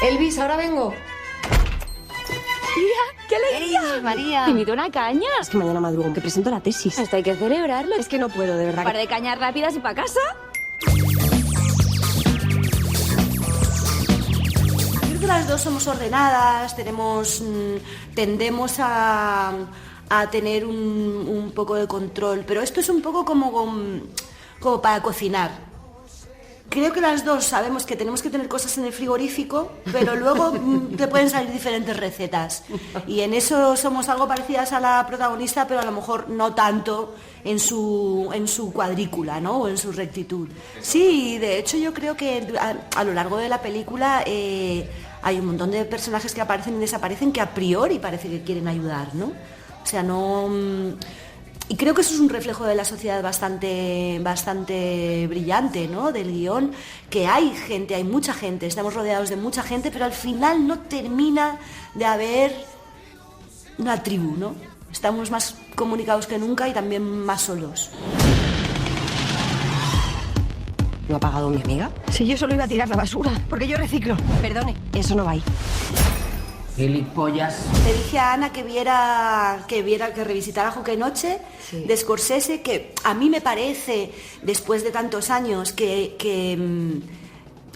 S19: Elvis, ahora vengo.
S20: Mira, qué alegría.
S19: María.
S20: ¿Te invito a una caña?
S19: Es que mañana madrugo, que presento la tesis.
S20: Esto hay que celebrarlo.
S19: Es que no puedo, de verdad.
S20: Un par de cañas rápidas y para casa.
S21: Creo que las dos somos ordenadas, tendemos a tener un poco de control, pero esto es un poco como para cocinar. Creo que las dos sabemos que tenemos que tener cosas en el frigorífico, pero luego te pueden salir diferentes recetas. Y en eso somos algo parecidas a la protagonista, pero a lo mejor no tanto en su cuadrícula, ¿no? O en su rectitud. Sí, de hecho yo creo que a lo largo de la película hay un montón de personajes que aparecen y desaparecen que a priori parece que quieren ayudar, ¿no? O sea, no... Y creo que eso es un reflejo de la sociedad bastante brillante, ¿no? Del guión, que hay mucha gente, estamos rodeados de mucha gente, pero al final no termina de haber una tribu, ¿no? Estamos más comunicados que nunca y también más solos.
S19: ¿No ha pagado mi amiga?
S20: Si yo solo iba a tirar la basura, porque yo reciclo.
S19: Perdone, eso no va ahí.
S21: Gilipollas. Le dije a Ana que revisitara Joque Noche de Scorsese, que a mí me parece, después de tantos años, que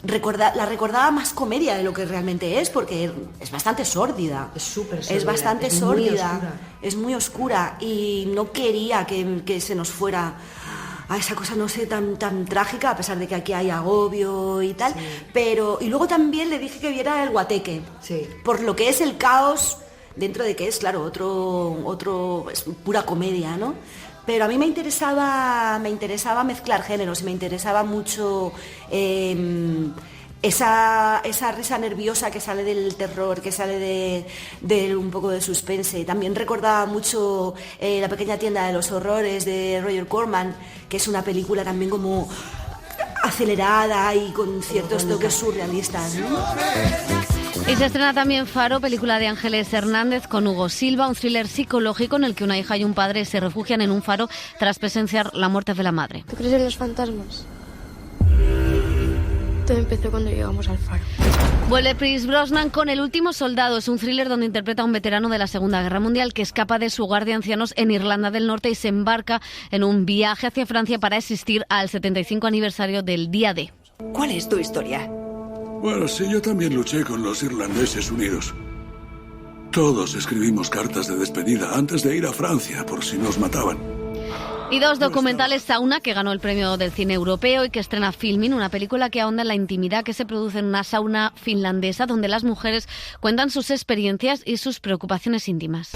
S21: la recordaba más comedia de lo que realmente es, porque es bastante sórdida.
S19: Es súper sórdida.
S21: Es bastante sórdida. Es muy oscura y no quería que se nos fuera a esa cosa, no sé, tan trágica, a pesar de que aquí hay agobio y tal, pero... Y luego también le dije que viera El Guateque, por lo que es el caos, dentro de que es, claro, otro es pura comedia, ¿no? Pero a mí me interesaba mezclar géneros y me interesaba mucho esa risa nerviosa que sale del terror, que sale de un poco de suspense. También recordaba mucho La pequeña tienda de los horrores de Roger Corman, que es una película también como acelerada y con ciertos toques surrealistas, ¿no?
S2: Y se estrena también Faro, película de Ángeles Hernández con Hugo Silva, un thriller psicológico en el que una hija y un padre se refugian en un faro tras presenciar la muerte de la madre.
S20: ¿Tú crees en los fantasmas? Todo empezó cuando llegamos al faro.
S2: Vuelve Pierce Brosnan con El último soldado. Es un thriller donde interpreta a un veterano de la Segunda Guerra Mundial que escapa de su hogar de ancianos en Irlanda del Norte y se embarca en un viaje hacia Francia para asistir al 75 aniversario del Día D.
S22: ¿Cuál es tu historia?
S23: Bueno, sí, yo también luché con los irlandeses unidos. Todos escribimos cartas de despedida antes de ir a Francia por si nos mataban.
S2: Y dos documentales: Sauna, que ganó el premio del cine europeo, y que estrena Filmin, una película que ahonda en la intimidad que se produce en una sauna finlandesa, donde las mujeres cuentan sus experiencias y sus preocupaciones íntimas.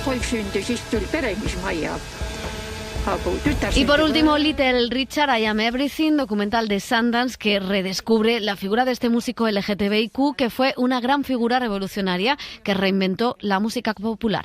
S2: Y por último, Little Richard, I Am Everything, documental de Sundance que redescubre la figura de este músico LGTBIQ que fue una gran figura revolucionaria que reinventó la música popular.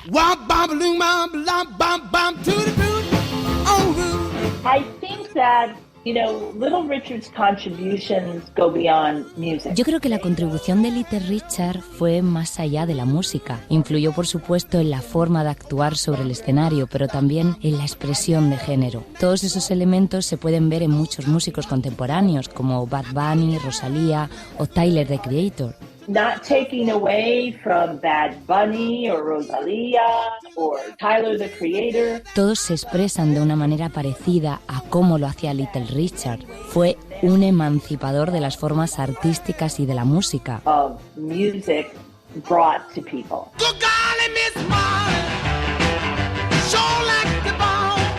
S4: I think that, Little Richard's contributions go beyond music.
S5: Yo creo que la contribución de Little Richard fue más allá de la música. Influyó, por supuesto, en la forma de actuar sobre el escenario, pero también en la expresión de género. Todos esos elementos se pueden ver en muchos músicos contemporáneos, como Bad Bunny, Rosalía o Tyler, the Creator.
S4: Not taking away from Bad Bunny or Rosalía or Tyler, the Creator.
S5: Todos se expresan de una manera parecida a cómo lo hacía Little Richard. Fue un emancipador de las formas artísticas y de la música.
S4: Of music brought to people.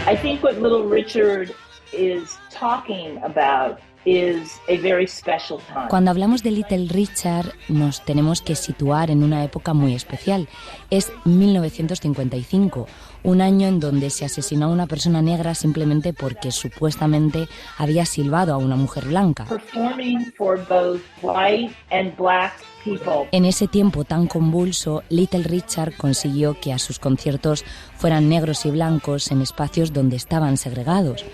S4: I think what Little Richard is talking about is a very special time.
S5: Cuando hablamos de Little Richard, nos tenemos que situar en una época muy especial. Es 1955, un año en donde se asesinó a una persona negra simplemente porque supuestamente había silbado a una mujer blanca.
S4: Performing for both white and black people.
S5: En ese tiempo tan convulso, Little Richard consiguió que a sus conciertos fueran negros y blancos en espacios donde estaban segregados.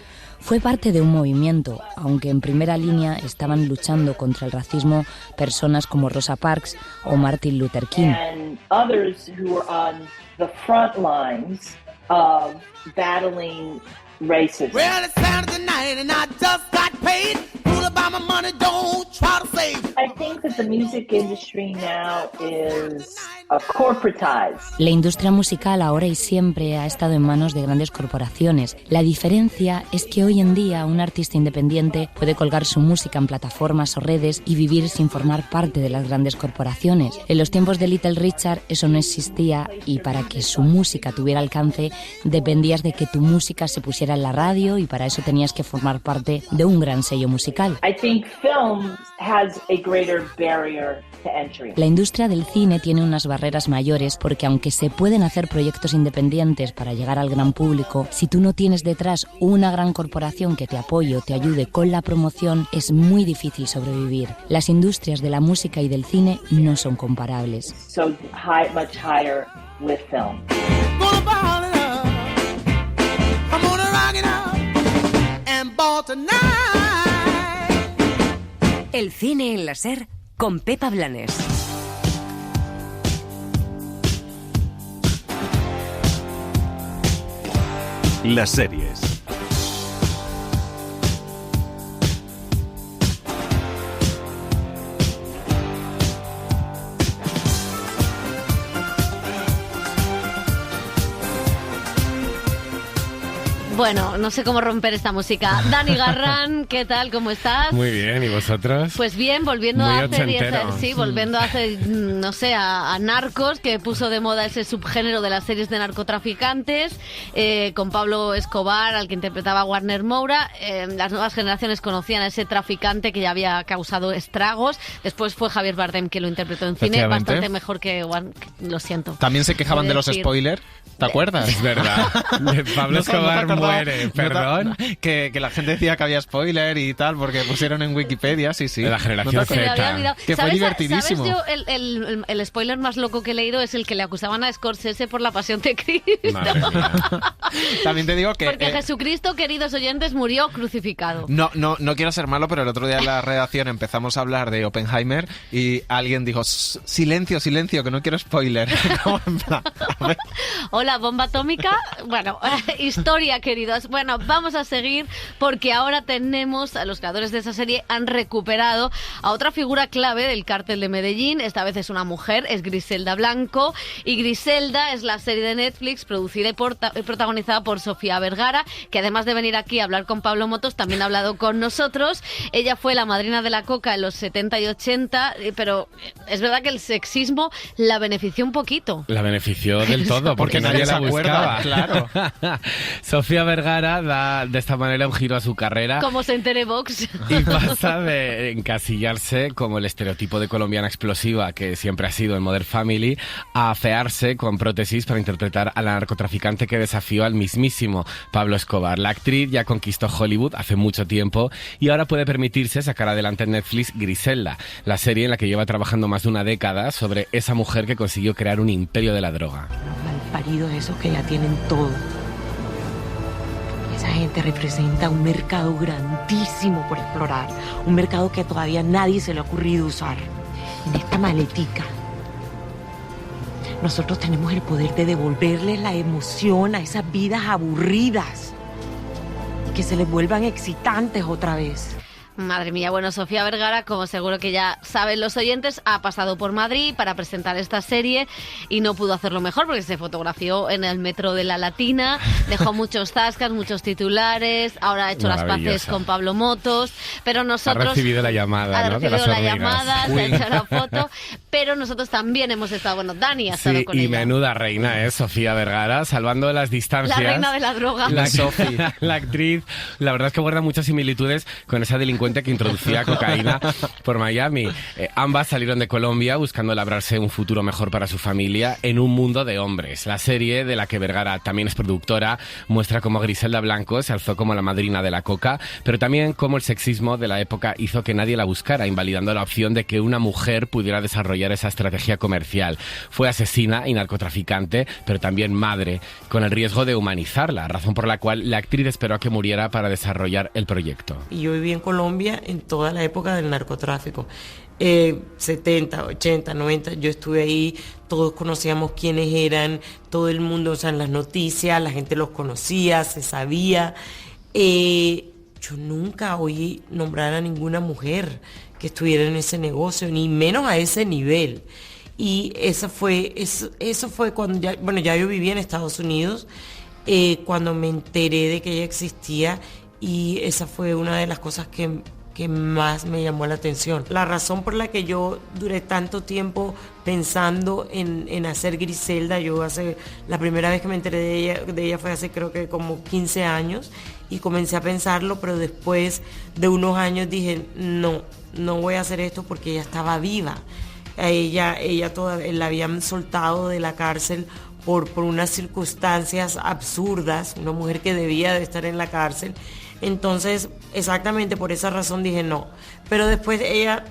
S5: Fue parte de un movimiento, aunque en primera línea estaban luchando contra el racismo personas como Rosa Parks o Martin Luther King.
S4: And others who were on the front lines of battling racism.
S22: Well, it's Saturday night and I just got paid. Fool about my money, don't try to save.
S4: I think that the music industry now is corporatized.
S5: La industria musical ahora y siempre ha estado en manos de grandes corporaciones. La diferencia es que hoy en día un artista independiente puede colgar su música en plataformas o redes y vivir sin formar parte de las grandes corporaciones. En los tiempos de Little Richard eso no existía y para que su música tuviera alcance dependías de que tu música se pusiera en la radio y para eso tenías que formar parte de un gran sello musical.
S4: I think film has a greater barrier to entry.
S5: La industria del cine tiene unas barreras mayores porque aunque se pueden hacer proyectos independientes para llegar al gran público, si tú no tienes detrás una gran corporación que te apoye o te ayude con la promoción, es muy difícil sobrevivir. Las industrias de la música y del cine no son comparables.
S4: So much higher with film.
S1: El cine en la SER con Pepa Blanes.
S24: Las series.
S2: Bueno, no sé cómo romper esta música. Dani Garrán, ¿qué tal? ¿Cómo estás?
S25: Muy bien, ¿y vosotros?
S2: Pues bien, volviendo
S25: muy
S2: a hace
S25: ochentero.
S2: volviendo a hace, no sé, a Narcos, que puso de moda ese subgénero de las series de narcotraficantes, con Pablo Escobar, al que interpretaba Warner Moura. Las nuevas generaciones conocían a ese traficante que ya había causado estragos. Después fue Javier Bardem que lo interpretó en cine, bastante mejor que lo siento.
S7: También se quejaban de los spoilers, ¿te acuerdas?
S25: Es verdad. Pablo Escobar muere, perdón.
S7: Que la gente decía que había spoiler y tal, porque pusieron en Wikipedia, sí.
S25: La generación Z.
S7: Que fue divertidísimo.
S2: ¿Sabes? Yo el spoiler más loco que he leído es el que le acusaban a Scorsese por La Pasión de Cristo.
S7: También te digo que...
S2: Porque Jesucristo, queridos oyentes, murió crucificado.
S7: No quiero ser malo, pero el otro día en la redacción empezamos a hablar de Oppenheimer y alguien dijo, silencio, que no quiero spoiler.
S2: Hola, bomba atómica. Bueno, historia, queridos. Bueno, vamos a seguir porque ahora tenemos, a los creadores de esa serie han recuperado a otra figura clave del cártel de Medellín. Esta vez es una mujer, es Griselda Blanco. Y Griselda es la serie de Netflix producida y protagonizada protagonizada por Sofía Vergara, que además de venir aquí a hablar con Pablo Motos, también ha hablado con nosotros. Ella fue la madrina de la Coca en los 70 y 80, pero es verdad que el sexismo la benefició un poquito.
S25: La benefició del todo, porque nadie la buscaba.
S7: Claro.
S25: Sofía Vergara da de esta manera un giro a su carrera.
S2: Como se entere Vox.
S25: Y pasa de encasillarse como el estereotipo de colombiana explosiva que siempre ha sido en Modern Family, a afearse con prótesis para interpretar a la narcotraficante que desafió al mismísimo Pablo Escobar. La actriz ya conquistó Hollywood hace mucho tiempo y ahora puede permitirse sacar adelante en Netflix Griselda, la serie en la que lleva trabajando más de una década sobre esa mujer que consiguió crear un imperio de la droga.
S3: Los malparidos esos que ya tienen todo. Esa gente representa un mercado grandísimo por explorar, un mercado que todavía nadie se le ha ocurrido usar. En esta maletica, nosotros tenemos el poder de devolverles la emoción a esas vidas aburridas y que se les vuelvan excitantes otra vez.
S2: Madre mía, bueno, Sofía Vergara, como seguro que ya saben los oyentes, ha pasado por Madrid para presentar esta serie y no pudo hacerlo mejor porque se fotografió en el metro de La Latina, dejó muchos zascas, muchos titulares, ahora ha hecho las paces con Pablo Motos, pero nosotros...
S25: Ha recibido la llamada, ¿no?
S2: Ha recibido la llamada, se ha hecho la foto, pero nosotros también hemos estado, bueno, Dani ha estado con ella.
S25: Y menuda reina, Sofía Vergara, salvando las distancias.
S2: La reina de la droga.
S25: La actriz, la verdad es que guarda muchas similitudes con esa delincuente que introducía cocaína por Miami. Ambas salieron de Colombia buscando labrarse un futuro mejor para su familia en un mundo de hombres. La serie, de la que Vergara también es productora, muestra cómo Griselda Blanco se alzó como la madrina de la coca, pero también cómo el sexismo de la época hizo que nadie la buscara, invalidando la opción de que una mujer pudiera desarrollar esa estrategia comercial. Fue asesina y narcotraficante, pero también madre, con el riesgo de humanizarla, razón por la cual la actriz esperó a que muriera para desarrollar el proyecto.
S3: Y yo viví en Colombia en toda la época del narcotráfico, 70, 80, 90, yo estuve ahí, todos conocíamos quiénes eran, todo el mundo, o sea, en las noticias, la gente los conocía, se sabía. Yo nunca oí nombrar a ninguna mujer que estuviera en ese negocio, ni menos a ese nivel. Y eso fue cuando ya yo vivía en Estados Unidos, cuando me enteré de que ella existía. Y esa fue una de las cosas que más me llamó la atención. La razón por la que yo duré tanto tiempo pensando en hacer Griselda, la primera vez que me enteré de ella fue hace creo que como 15 años y comencé a pensarlo, pero después de unos años dije, no voy a hacer esto porque ella estaba viva. Ella la habían soltado de la cárcel por unas circunstancias absurdas, una mujer que debía de estar en la cárcel. Entonces, exactamente por esa razón dije no. Pero después ella,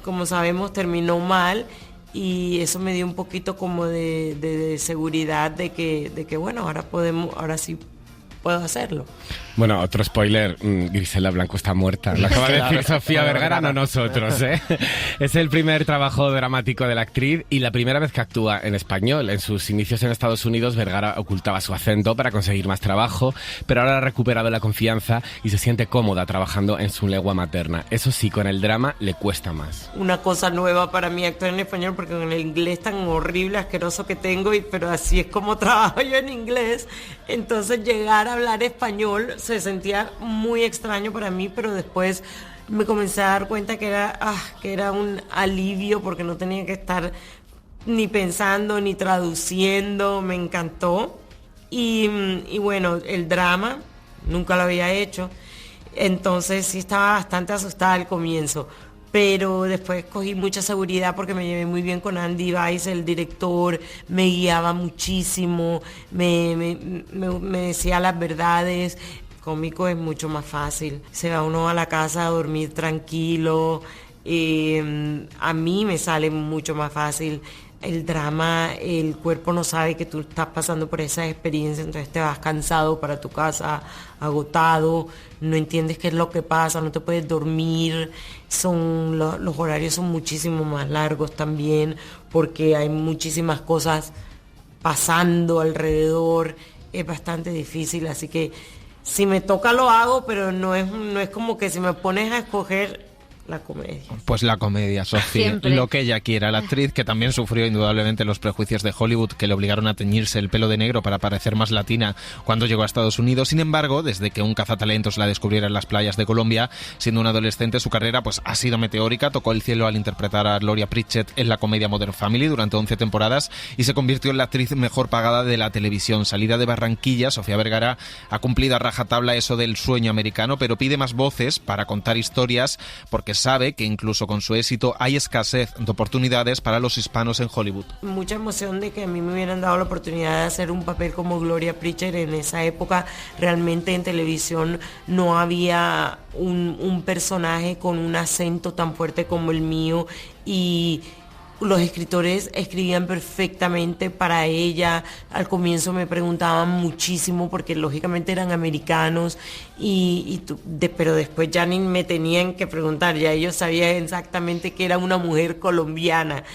S3: como sabemos, terminó mal y eso me dio un poquito como de seguridad de que bueno, ahora sí puedo hacerlo.
S25: Bueno, otro spoiler, Griselda Blanco está muerta. Lo acaba de decir Sofía Vergara, no nosotros, ¿eh? Es el primer trabajo dramático de la actriz y la primera vez que actúa en español. En sus inicios en Estados Unidos, Vergara ocultaba su acento para conseguir más trabajo, pero ahora ha recuperado la confianza y se siente cómoda trabajando en su lengua materna. Eso sí, con el drama le cuesta más.
S3: Una cosa nueva para mí actuar en español, porque con el inglés tan horrible, asqueroso que tengo, pero así es como trabajo yo en inglés. Entonces llegar a hablar español se sentía muy extraño para mí, pero después me comencé a dar cuenta que era un alivio porque no tenía que estar ni pensando ni traduciendo. Me encantó y bueno, el drama nunca lo había hecho, entonces sí estaba bastante asustada al comienzo, pero después cogí mucha seguridad porque me llevé muy bien con Andy Weiss, el director, me guiaba muchísimo, me decía las verdades. Cómico es mucho más fácil, se va uno a la casa a dormir tranquilo, a mí me sale mucho más fácil. El drama, el cuerpo no sabe que tú estás pasando por esa experiencia, entonces te vas cansado para tu casa, agotado, no entiendes qué es lo que pasa, no te puedes dormir, los horarios son muchísimo más largos también, porque hay muchísimas cosas pasando alrededor, es bastante difícil, así que si me toca lo hago, pero no es como que si me pones a escoger La comedia.
S7: Pues la comedia, Sofía. Lo que ella quiera. La actriz, que también sufrió indudablemente los prejuicios de Hollywood, que le obligaron a teñirse el pelo de negro para parecer más latina cuando llegó a Estados Unidos. Sin embargo, desde que un cazatalentos la descubriera en las playas de Colombia, siendo una adolescente, su carrera pues ha sido meteórica. Tocó el cielo al interpretar a Gloria Pritchett en la comedia Modern Family durante 11 temporadas y se convirtió en la actriz mejor pagada de la televisión. Salida de Barranquilla, Sofía Vergara ha cumplido a rajatabla eso del sueño americano, pero pide más voces para contar historias porque sabe que incluso con su éxito hay escasez de oportunidades para los hispanos en Hollywood.
S3: Mucha emoción de que a mí me hubieran dado la oportunidad de hacer un papel como Gloria Pritchett. En esa época realmente en televisión no había un personaje con un acento tan fuerte como el mío y los escritores escribían perfectamente para ella. Al comienzo me preguntaban muchísimo porque lógicamente eran americanos pero después ya ni me tenían que preguntar, ya ellos sabían exactamente que era una mujer colombiana.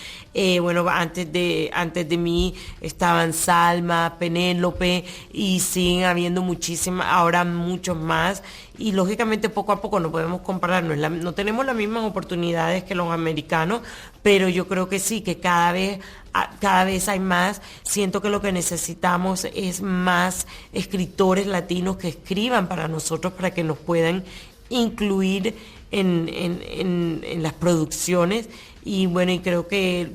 S3: Bueno, antes de mí estaban Salma, Penélope y siguen habiendo muchísimas, ahora muchos más. Y lógicamente poco a poco no podemos compararnos, no tenemos las mismas oportunidades que los americanos, pero yo creo que sí, que cada vez hay más. Siento que lo que necesitamos es más escritores latinos que escriban para nosotros, para que nos puedan incluir en las producciones. Y bueno, y creo que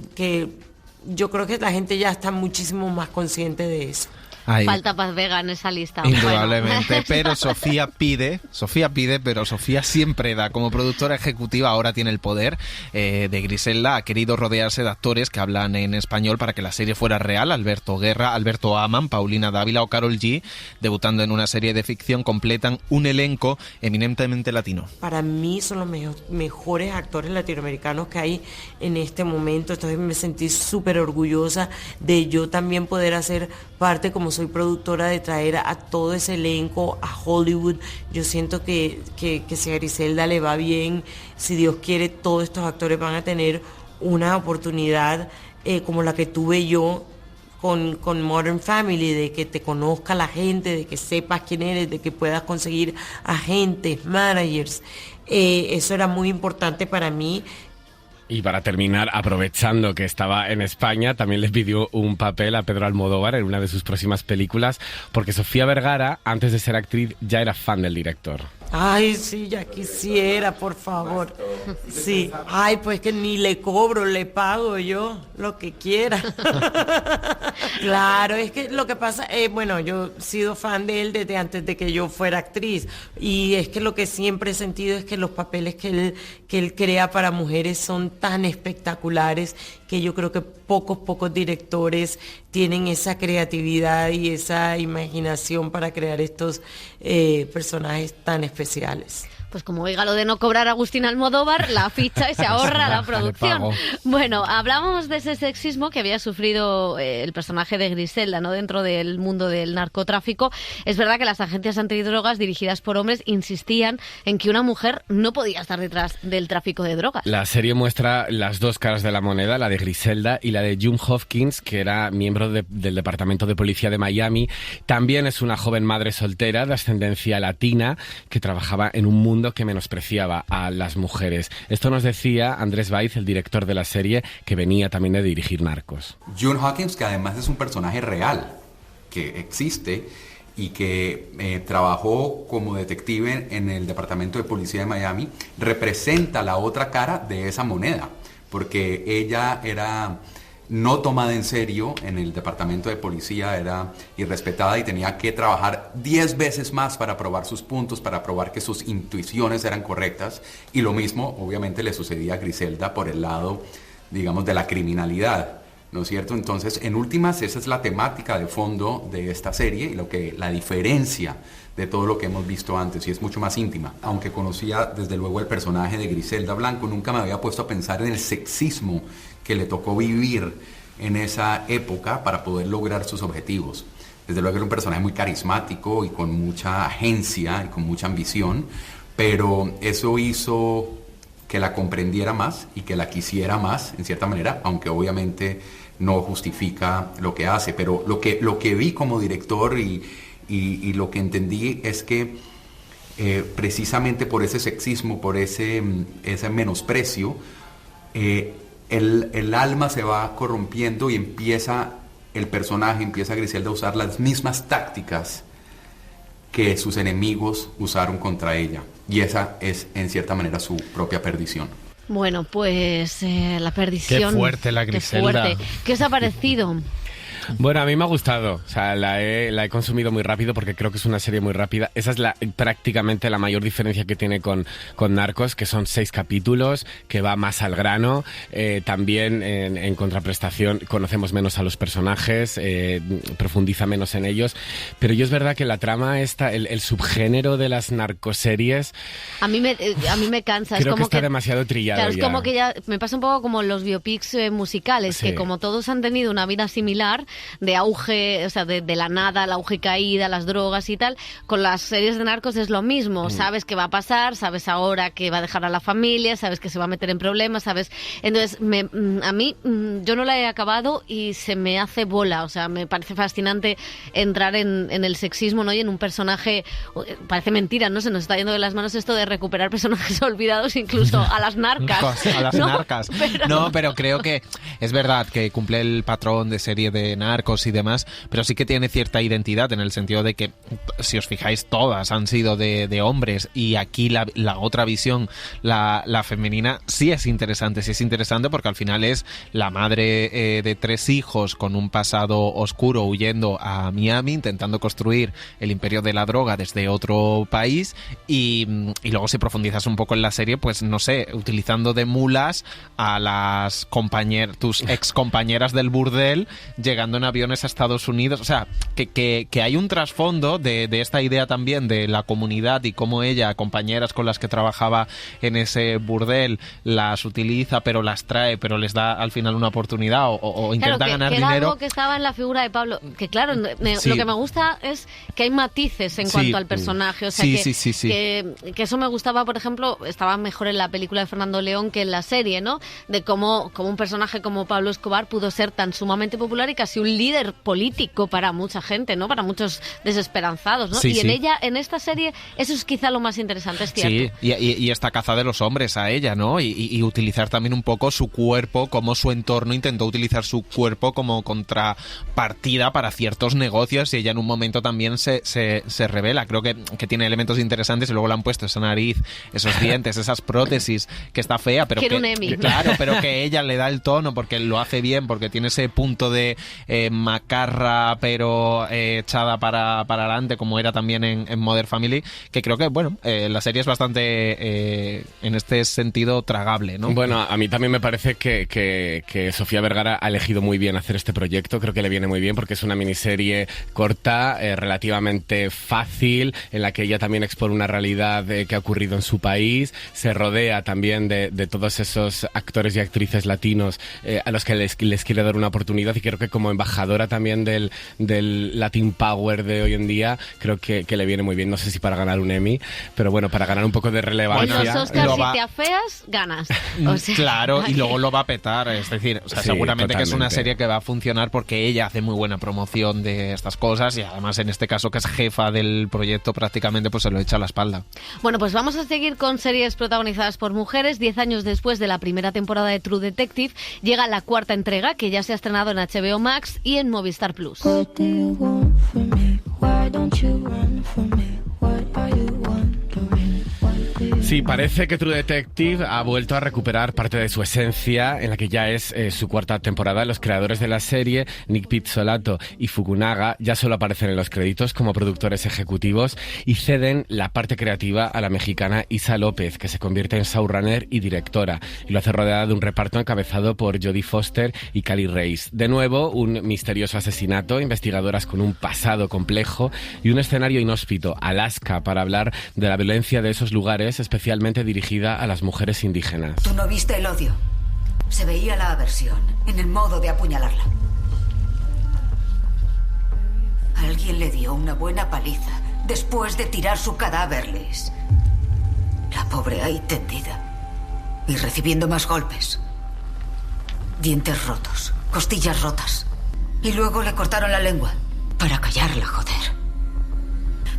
S3: yo creo que la gente ya está muchísimo más consciente de eso.
S7: Ahí.
S2: Falta Paz Vega en esa lista.
S7: Indudablemente,
S2: bueno.
S7: Pero Sofía pide, pero Sofía siempre da. Como productora ejecutiva ahora tiene el poder de Griselda. Ha querido rodearse de actores que hablan en español para que la serie fuera real. Alberto Guerra, Alberto Aman, Paulina Dávila o Karol G, debutando en una serie de ficción, completan un elenco eminentemente latino.
S3: Para mí son los mejores actores latinoamericanos que hay en este momento. Entonces me sentí súper orgullosa de yo también poder hacer parte, como soy productora, de traer a todo ese elenco a Hollywood. Yo siento que si a Griselda le va bien, si Dios quiere, todos estos actores van a tener una oportunidad como la que tuve yo con Modern Family, de que te conozca la gente, de que sepas quién eres, de que puedas conseguir agentes, managers. Eso era muy importante para mí.
S25: Y para terminar, aprovechando que estaba en España, también le pidió un papel a Pedro Almodóvar en una de sus próximas películas, porque Sofía Vergara, antes de ser actriz, ya era fan del director.
S3: Ay, sí, ya quisiera, por favor. Sí. Ay, pues que ni le cobro, le pago yo lo que quiera. Claro, es que lo que pasa, bueno, yo he sido fan de él desde antes de que yo fuera actriz. Y es que lo que siempre he sentido es que los papeles que él crea para mujeres son tan espectaculares que yo creo que pocos directores tienen esa creatividad y esa imaginación para crear estos personajes tan especiales.
S2: Pues como oiga lo de no cobrar a Agustín Almodóvar, la ficha y se ahorra la producción. Bueno, hablamos de ese sexismo que había sufrido el personaje de Griselda, ¿no?, dentro del mundo del narcotráfico. Es verdad que las agencias antidrogas dirigidas por hombres insistían en que una mujer no podía estar detrás del tráfico de drogas.
S25: La serie muestra las dos caras de la moneda, la de Griselda y la de June Hopkins, que era miembro del Departamento de Policía de Miami. También es una joven madre soltera de ascendencia latina que trabajaba en un mundo que menospreciaba a las mujeres. Esto nos decía Andrés Baiz, el director de la serie, que venía también de dirigir Narcos.
S8: June Hopkins, que además es un personaje real, que existe y que trabajó como detective en el Departamento de Policía de Miami, representa la otra cara de esa moneda, porque ella era no tomada en serio en el departamento de policía, era irrespetada y tenía que trabajar 10 veces más para probar sus puntos, para probar que sus intuiciones eran correctas, y lo mismo obviamente le sucedía a Griselda por el lado, digamos, de la criminalidad, ¿no es cierto? Entonces, en últimas, esa es la temática de fondo de esta serie y la diferencia de todo lo que hemos visto antes, y es mucho más íntima. Aunque conocía desde luego el personaje de Griselda Blanco, nunca me había puesto a pensar en el sexismo que le tocó vivir en esa época para poder lograr sus objetivos. Desde luego era un personaje muy carismático y con mucha agencia y con mucha ambición, pero eso hizo que la comprendiera más y que la quisiera más, en cierta manera, aunque obviamente no justifica lo que hace. Pero lo que vi como director y lo que entendí es que precisamente por ese sexismo, por ese menosprecio, el alma se va corrompiendo y el personaje empieza Griselda a usar las mismas tácticas que sus enemigos usaron contra ella. Y esa es, en cierta manera, su propia perdición.
S2: Bueno, pues la perdición...
S7: Qué fuerte la Griselda.
S2: Qué fuerte. ¿Qué os ha parecido?
S25: Bueno, a mí me ha gustado, o sea, la he consumido muy rápido porque creo que es una serie muy rápida. Esa es prácticamente la mayor diferencia que tiene con Narcos, que son 6 capítulos, que va más al grano. También en contraprestación conocemos menos a los personajes, profundiza menos en ellos. Pero yo es verdad que la trama esta, el subgénero de las narcoseries...
S2: A mí me cansa.
S25: Creo
S2: es como
S25: que está demasiado trillado.
S2: Claro, es
S25: ya.
S2: como que ya me pasa un poco como los biopics musicales,
S25: Sí.
S2: que como todos han tenido una vida similar, de auge, o sea, de la nada, el auge y caída, las drogas y tal, con las series de narcos es lo mismo. Sabes qué va a pasar, sabes ahora que va a dejar a la familia, sabes que se va a meter en problemas, sabes... Entonces, a mí, yo no la he acabado y se me hace bola, o sea, me parece fascinante entrar en el sexismo, ¿no? Y en un personaje, parece mentira, ¿no? Se nos está yendo de las manos esto de recuperar personajes olvidados, incluso a las narcas.
S7: A las narcas. No, pero creo que es verdad que cumple el patrón de serie de narcos y demás, pero sí que tiene cierta identidad en el sentido de que, si os fijáis, todas han sido de hombres, y aquí la otra visión, la femenina, sí es interesante porque al final es la madre de 3 hijos con un pasado oscuro huyendo a Miami, intentando construir el imperio de la droga desde otro país, y luego si profundizas un poco en la serie, pues no sé, utilizando de mulas a las tus ex compañeras del burdel, llegando en aviones a Estados Unidos. O sea, que hay un trasfondo de esta idea también de la comunidad y cómo ella, compañeras con las que trabajaba en ese burdel, las utiliza, pero las trae, pero les da al final una oportunidad o intenta ganar
S2: que
S7: dinero.
S2: era algo que estaba en la figura de Pablo, que claro,
S7: Sí.
S2: lo que me gusta es que hay matices en cuanto al personaje, o sea, que eso me gustaba, por ejemplo, estaba mejor en la película de Fernando León que en la serie, ¿no? De cómo un personaje como Pablo Escobar pudo ser tan sumamente popular y casi un líder político para mucha gente, ¿no? Para muchos desesperanzados, ¿no?
S7: Sí,
S2: en esta serie, eso es quizá lo más interesante, es cierto.
S7: Sí, y esta caza de los hombres a ella, ¿no? Y utilizar también un poco su cuerpo, como su entorno intentó utilizar su cuerpo como contrapartida para ciertos negocios, y ella en un momento también se revela. Creo que tiene elementos interesantes, y luego le han puesto esa nariz, esos dientes, esas prótesis, que está fea, pero
S2: Quiero un Emmy.
S7: Claro, pero que ella le da el tono porque lo hace bien, porque tiene ese punto de macarra, pero echada para adelante, como era también en Modern Family, que creo que, bueno, la serie es bastante, en este sentido, tragable, ¿no?
S25: Bueno, a mí también me parece que Sofía Vergara ha elegido muy bien hacer este proyecto. Creo que le viene muy bien porque es una miniserie corta, relativamente fácil, en la que ella también expone una realidad que ha ocurrido en su país, se rodea también de todos esos actores y actrices latinos a los que les quiere dar una oportunidad, y creo que como embajadora también del Latin Power de hoy en día, creo que le viene muy bien. No sé si para ganar un Emmy, pero bueno, para ganar un poco de relevancia.
S2: En los Oscars, si te afeas, ganas. O sea,
S7: claro, y luego lo va a petar, es decir, o sea,
S25: Sí,
S7: seguramente
S25: totalmente.
S7: que es una serie que va a funcionar porque ella hace muy buena promoción de estas cosas, y además en este caso, que es jefa del proyecto, prácticamente pues se lo echa a la espalda.
S2: Bueno, pues vamos a seguir con series protagonizadas por mujeres. 10 años después de la primera temporada de True Detective, llega la 4ª entrega, que ya se ha estrenado en HBO Max y en Movistar Plus.
S25: Sí, parece que True Detective ha vuelto a recuperar parte de su esencia, en la que ya es su 4ª temporada. Los creadores de la serie, Nick Pizzolatto y Fukunaga, ya solo aparecen en los créditos como productores ejecutivos y ceden la parte creativa a la mexicana Isa López, que se convierte en showrunner y directora, y lo hace rodeada de un reparto encabezado por Jodie Foster y Cali Reis. De nuevo, un misterioso asesinato, investigadoras con un pasado complejo y un escenario inhóspito, Alaska, para hablar de la violencia de esos lugares, especialmente dirigida a las mujeres indígenas.
S9: Tú no viste el odio. Se veía la aversión en el modo de apuñalarla. Alguien le dio una buena paliza después de tirar su cadáver, Liz. La pobre ahí tendida y recibiendo más golpes. Dientes rotos, costillas rotas. Y luego le cortaron la lengua para callarla, joder.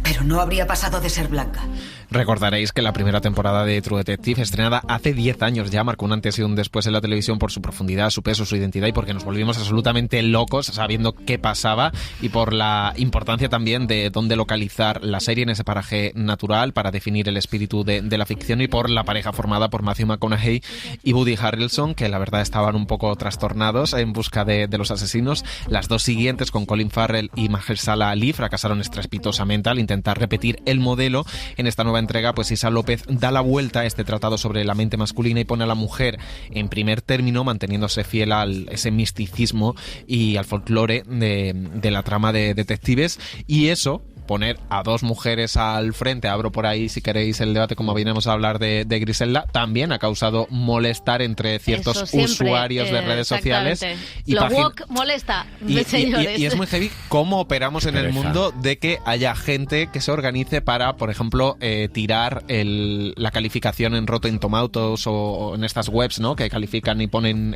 S9: Pero no habría pasado de ser blanca.
S7: Recordaréis que la primera temporada de True Detective, estrenada hace 10 años ya, marcó un antes y un después en la televisión por su profundidad, su peso, su identidad y porque nos volvimos absolutamente locos sabiendo qué pasaba y por la importancia también de dónde localizar la serie en ese paraje natural para definir el espíritu de la ficción y por la pareja formada por Matthew McConaughey y Woody Harrelson, que la verdad estaban un poco trastornados en busca de los asesinos. Las dos siguientes, con Colin Farrell y Mahershala Ali, fracasaron estrepitosamente al intentar repetir el modelo. En esta nueva entrega, pues Isa López da la vuelta a este tratado sobre la mente masculina y pone a la mujer en primer término, manteniéndose fiel a ese misticismo y al folclore de la trama de detectives, y eso, poner a dos mujeres al frente, abro por ahí si queréis el debate como venimos a hablar de Griselda, también ha causado molestar entre ciertos usuarios de redes sociales.
S2: Y lo woke molesta, señores.
S7: Y es muy heavy cómo operamos en el mundo de que haya gente que se organice para, por ejemplo, tirar la calificación en Rotten Tomatoes o en estas webs, ¿no?, que califican y ponen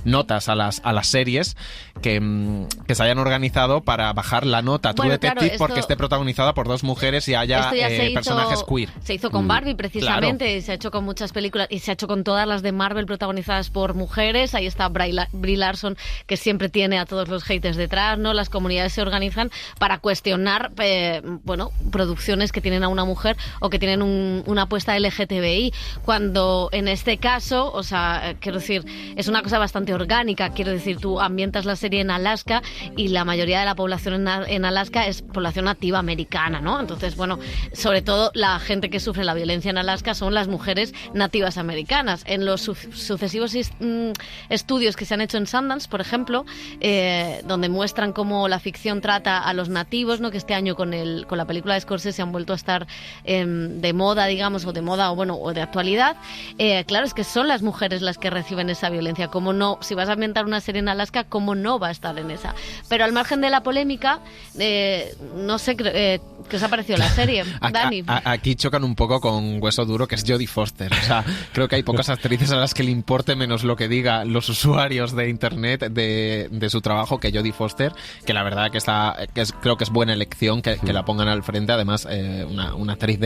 S7: notas a las series que se hayan organizado para bajar la nota True Detective porque esté protagonizada por dos mujeres y haya personajes queer.
S2: Se hizo con Barbie precisamente, claro. Se ha hecho con muchas películas y se ha hecho con todas las de Marvel protagonizadas por mujeres. Ahí está Brie Larson, que siempre tiene a todos los haters detrás, ¿no? Las comunidades se organizan para cuestionar producciones que tienen a una mujer o que tienen una apuesta LGTBI, cuando en este caso, o sea, quiero decir, es una cosa bastante orgánica. Quiero decir, tú ambientas la serie en Alaska y la mayoría de la población en Alaska es población nativa americana, ¿no? Entonces, bueno, sobre todo la gente que sufre la violencia en Alaska son las mujeres nativas americanas. En los sucesivos estudios que se han hecho en Sundance, por ejemplo, donde muestran cómo la ficción trata a los nativos, ¿no?, que este año con la película de Scorsese han vuelto a estar de moda, digamos, o de actualidad. Claro, es que son las mujeres las que reciben esa violencia. ¿Cómo no? Si vas a ambientar una serie en Alaska, ¿cómo no va a estar en esa? Pero al margen de la polémica, no sé, ¿qué os ha parecido la serie, Dani?
S7: Aquí chocan un poco con hueso duro, que es Jodie Foster. O sea, creo que hay pocas actrices a las que le importe menos lo que diga los usuarios de internet de su trabajo que Jodie Foster, que la verdad creo que es buena elección que la pongan al frente. Además, una actriz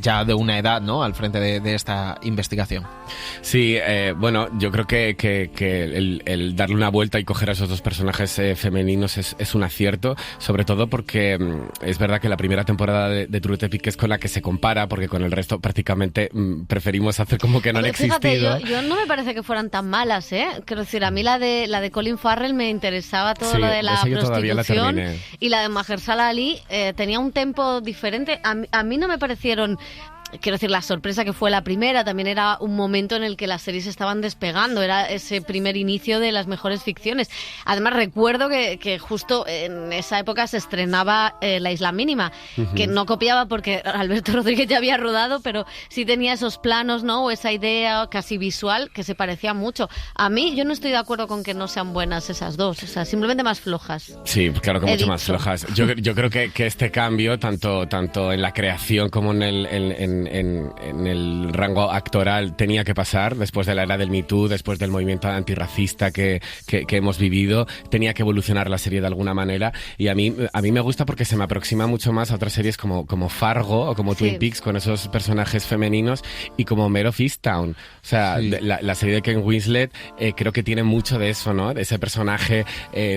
S7: ya de una edad, ¿no?, al frente de esta investigación.
S25: Sí, bueno, yo creo que el darle una vuelta y coger a esos dos personajes femeninos es un acierto, sobre todo porque es verdad que la primera temporada de True Detective es con la que se compara, porque con el resto prácticamente preferimos hacer como que no han existido.
S2: Fíjate, yo no me parece que fueran tan malas, ¿eh? Quiero decir, a mí la de Colin Farrell me interesaba todo lo de la prostitución, y la de Mahershala Ali tenía un tempo diferente. A mí no me parecieron... Quiero decir, la sorpresa que fue la primera también era un momento en el que las series estaban despegando, era ese primer inicio de las mejores ficciones. Además, recuerdo que justo en esa época se estrenaba La Isla Mínima, que no copiaba porque Alberto Rodríguez ya había rodado, pero sí tenía esos planos, ¿no?, o esa idea casi visual que se parecía mucho. A mí, yo no estoy de acuerdo con que no sean buenas esas dos, o sea, simplemente más flojas.
S25: Sí, claro que mucho más flojas. Yo creo que este cambio, tanto en la creación como en el rango actoral, tenía que pasar después de la era del Me Too, después del movimiento antirracista que hemos vivido. Tenía que evolucionar la serie de alguna manera, y a mí me gusta porque se me aproxima mucho más a otras series como Fargo o como Twin Peaks, con esos personajes femeninos, y como Mare of Easttown. O sea, la serie de Kate Winslet creo que tiene mucho de eso, ¿no?, de ese personaje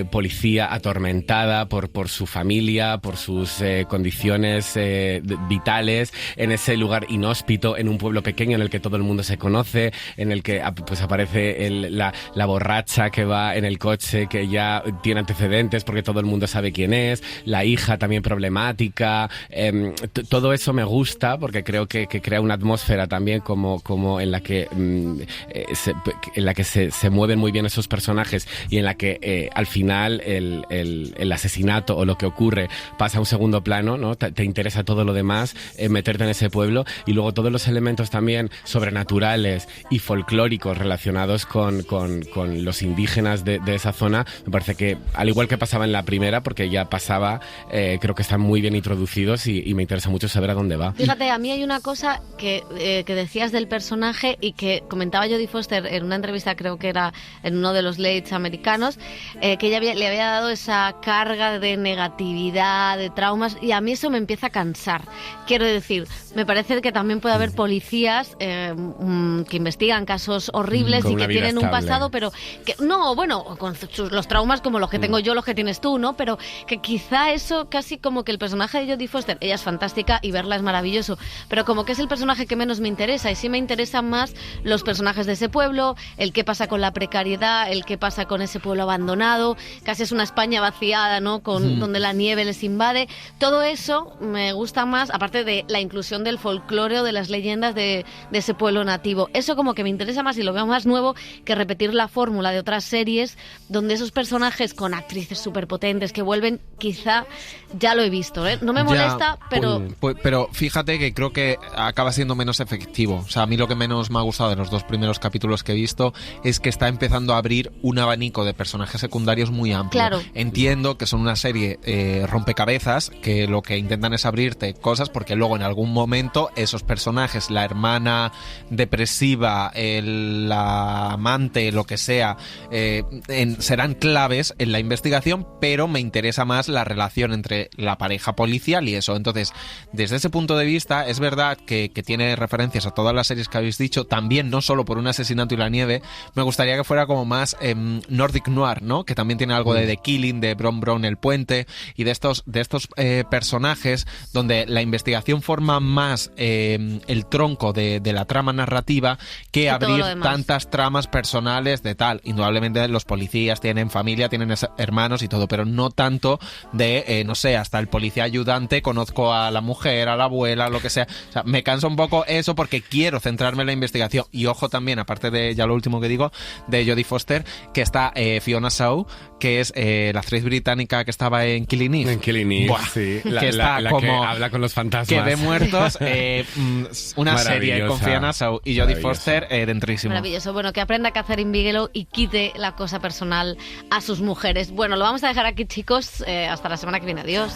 S25: policía atormentada por su familia, por sus condiciones vitales, en ese lugar inhóspito, en un pueblo pequeño en el que todo el mundo se conoce, en el que pues aparece la borracha que va en el coche, que ya tiene antecedentes porque todo el mundo sabe quién es, la hija también problemática. Todo eso me gusta porque creo que crea una atmósfera también como en la que se mueven muy bien esos personajes, y en la que al final el asesinato o lo que ocurre pasa a un segundo plano, ¿no? Te interesa todo lo demás, meterte en ese pueblo, mundo, y luego todos los elementos también sobrenaturales y folclóricos relacionados con los indígenas de esa zona, me parece que, al igual que pasaba en la primera, porque ya pasaba, creo que están muy bien introducidos y me interesa mucho saber a dónde va.
S2: Fíjate, a mí hay una cosa que decías del personaje y que comentaba Jodie Foster en una entrevista, creo que era en uno de los Lates americanos, que ella le había dado esa carga de negatividad, de traumas, y a mí eso me empieza a cansar. Quiero decir, me parece que también puede haber policías que investigan casos horribles y que tienen un pasado, pero que no, bueno, con los traumas como los que tengo yo, los que tienes tú, ¿no? Pero que quizá eso casi como que el personaje de Jodie Foster, ella es fantástica y verla es maravilloso, pero como que es el personaje que menos me interesa, y sí me interesan más los personajes de ese pueblo, el qué pasa con la precariedad, el qué pasa con ese pueblo abandonado, casi es una España vaciada, ¿no? Donde la nieve les invade. Todo eso me gusta más, aparte de la inclusión del folclore o de las leyendas de ese pueblo nativo. Eso como que me interesa más y lo veo más nuevo que repetir la fórmula de otras series donde esos personajes con actrices superpotentes que vuelven, quizá ya lo he visto, ¿eh? No me molesta, pero...
S7: Pero fíjate que creo que acaba siendo menos efectivo. O sea, a mí lo que menos me ha gustado de los 2 primeros capítulos que he visto es que está empezando a abrir un abanico de personajes secundarios muy amplio.
S2: Claro.
S7: Entiendo que son una serie rompecabezas, que lo que intentan es abrirte cosas, porque luego en algún momento esos personajes, la hermana depresiva, la amante, lo que sea, serán claves en la investigación, pero me interesa más la relación entre la pareja policial y eso. Entonces, desde ese punto de vista, es verdad que tiene referencias a todas las series que habéis dicho, también no solo por Un asesinato y la nieve. Me gustaría que fuera como más Nordic Noir, ¿no? Que también tiene algo de The Killing, de Brown el puente, y de estos personajes donde la investigación forma más el tronco de la trama narrativa que abrir tantas tramas personales de tal. Indudablemente los policías tienen familia, tienen hermanos y todo, pero no tanto de, no sé, hasta el policía ayudante, conozco a la mujer, a la abuela, lo que sea. O sea, me cansa un poco eso porque quiero centrarme en la investigación. Y ojo también, aparte de ya lo último que digo, de Jodie Foster, que está Fiona Shaw, que es la actriz británica que estaba en Killing Eve.
S25: En Killing Eve,
S7: buah,
S25: sí.
S7: Que está
S25: la
S7: como
S25: que habla con los fantasmas.
S7: Que ve muertos. Una serie con Fiona Shaw y Jodie Foster dentrísimo.
S2: Maravilloso. Bueno, que aprenda a Catherine Bigelow y quite la cosa personal a sus mujeres. Bueno, lo vamos a dejar aquí, chicos. Hasta la semana que viene. Adiós.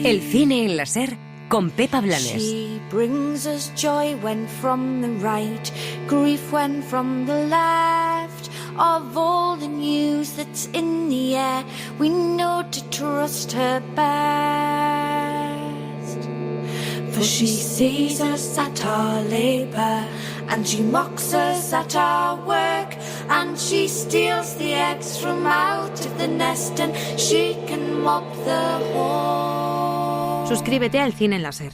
S1: El cine en la SER con Pepa Blanes.
S10: She brings us joy when from the right, grief when from the left. Of all the news that's in the air, we know to trust her best. For she sees us at our labor, and she mocks us at our work, and she steals the eggs from out of the nest, and she can mop the hole.
S11: Suscríbete al Cine en la SER.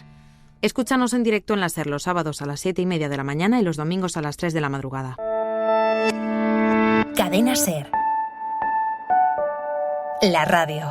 S11: Escúchanos en directo en la SER los sábados a las 7:30 de la mañana y los domingos a las 3 de la madrugada.
S12: Cadena SER. La radio.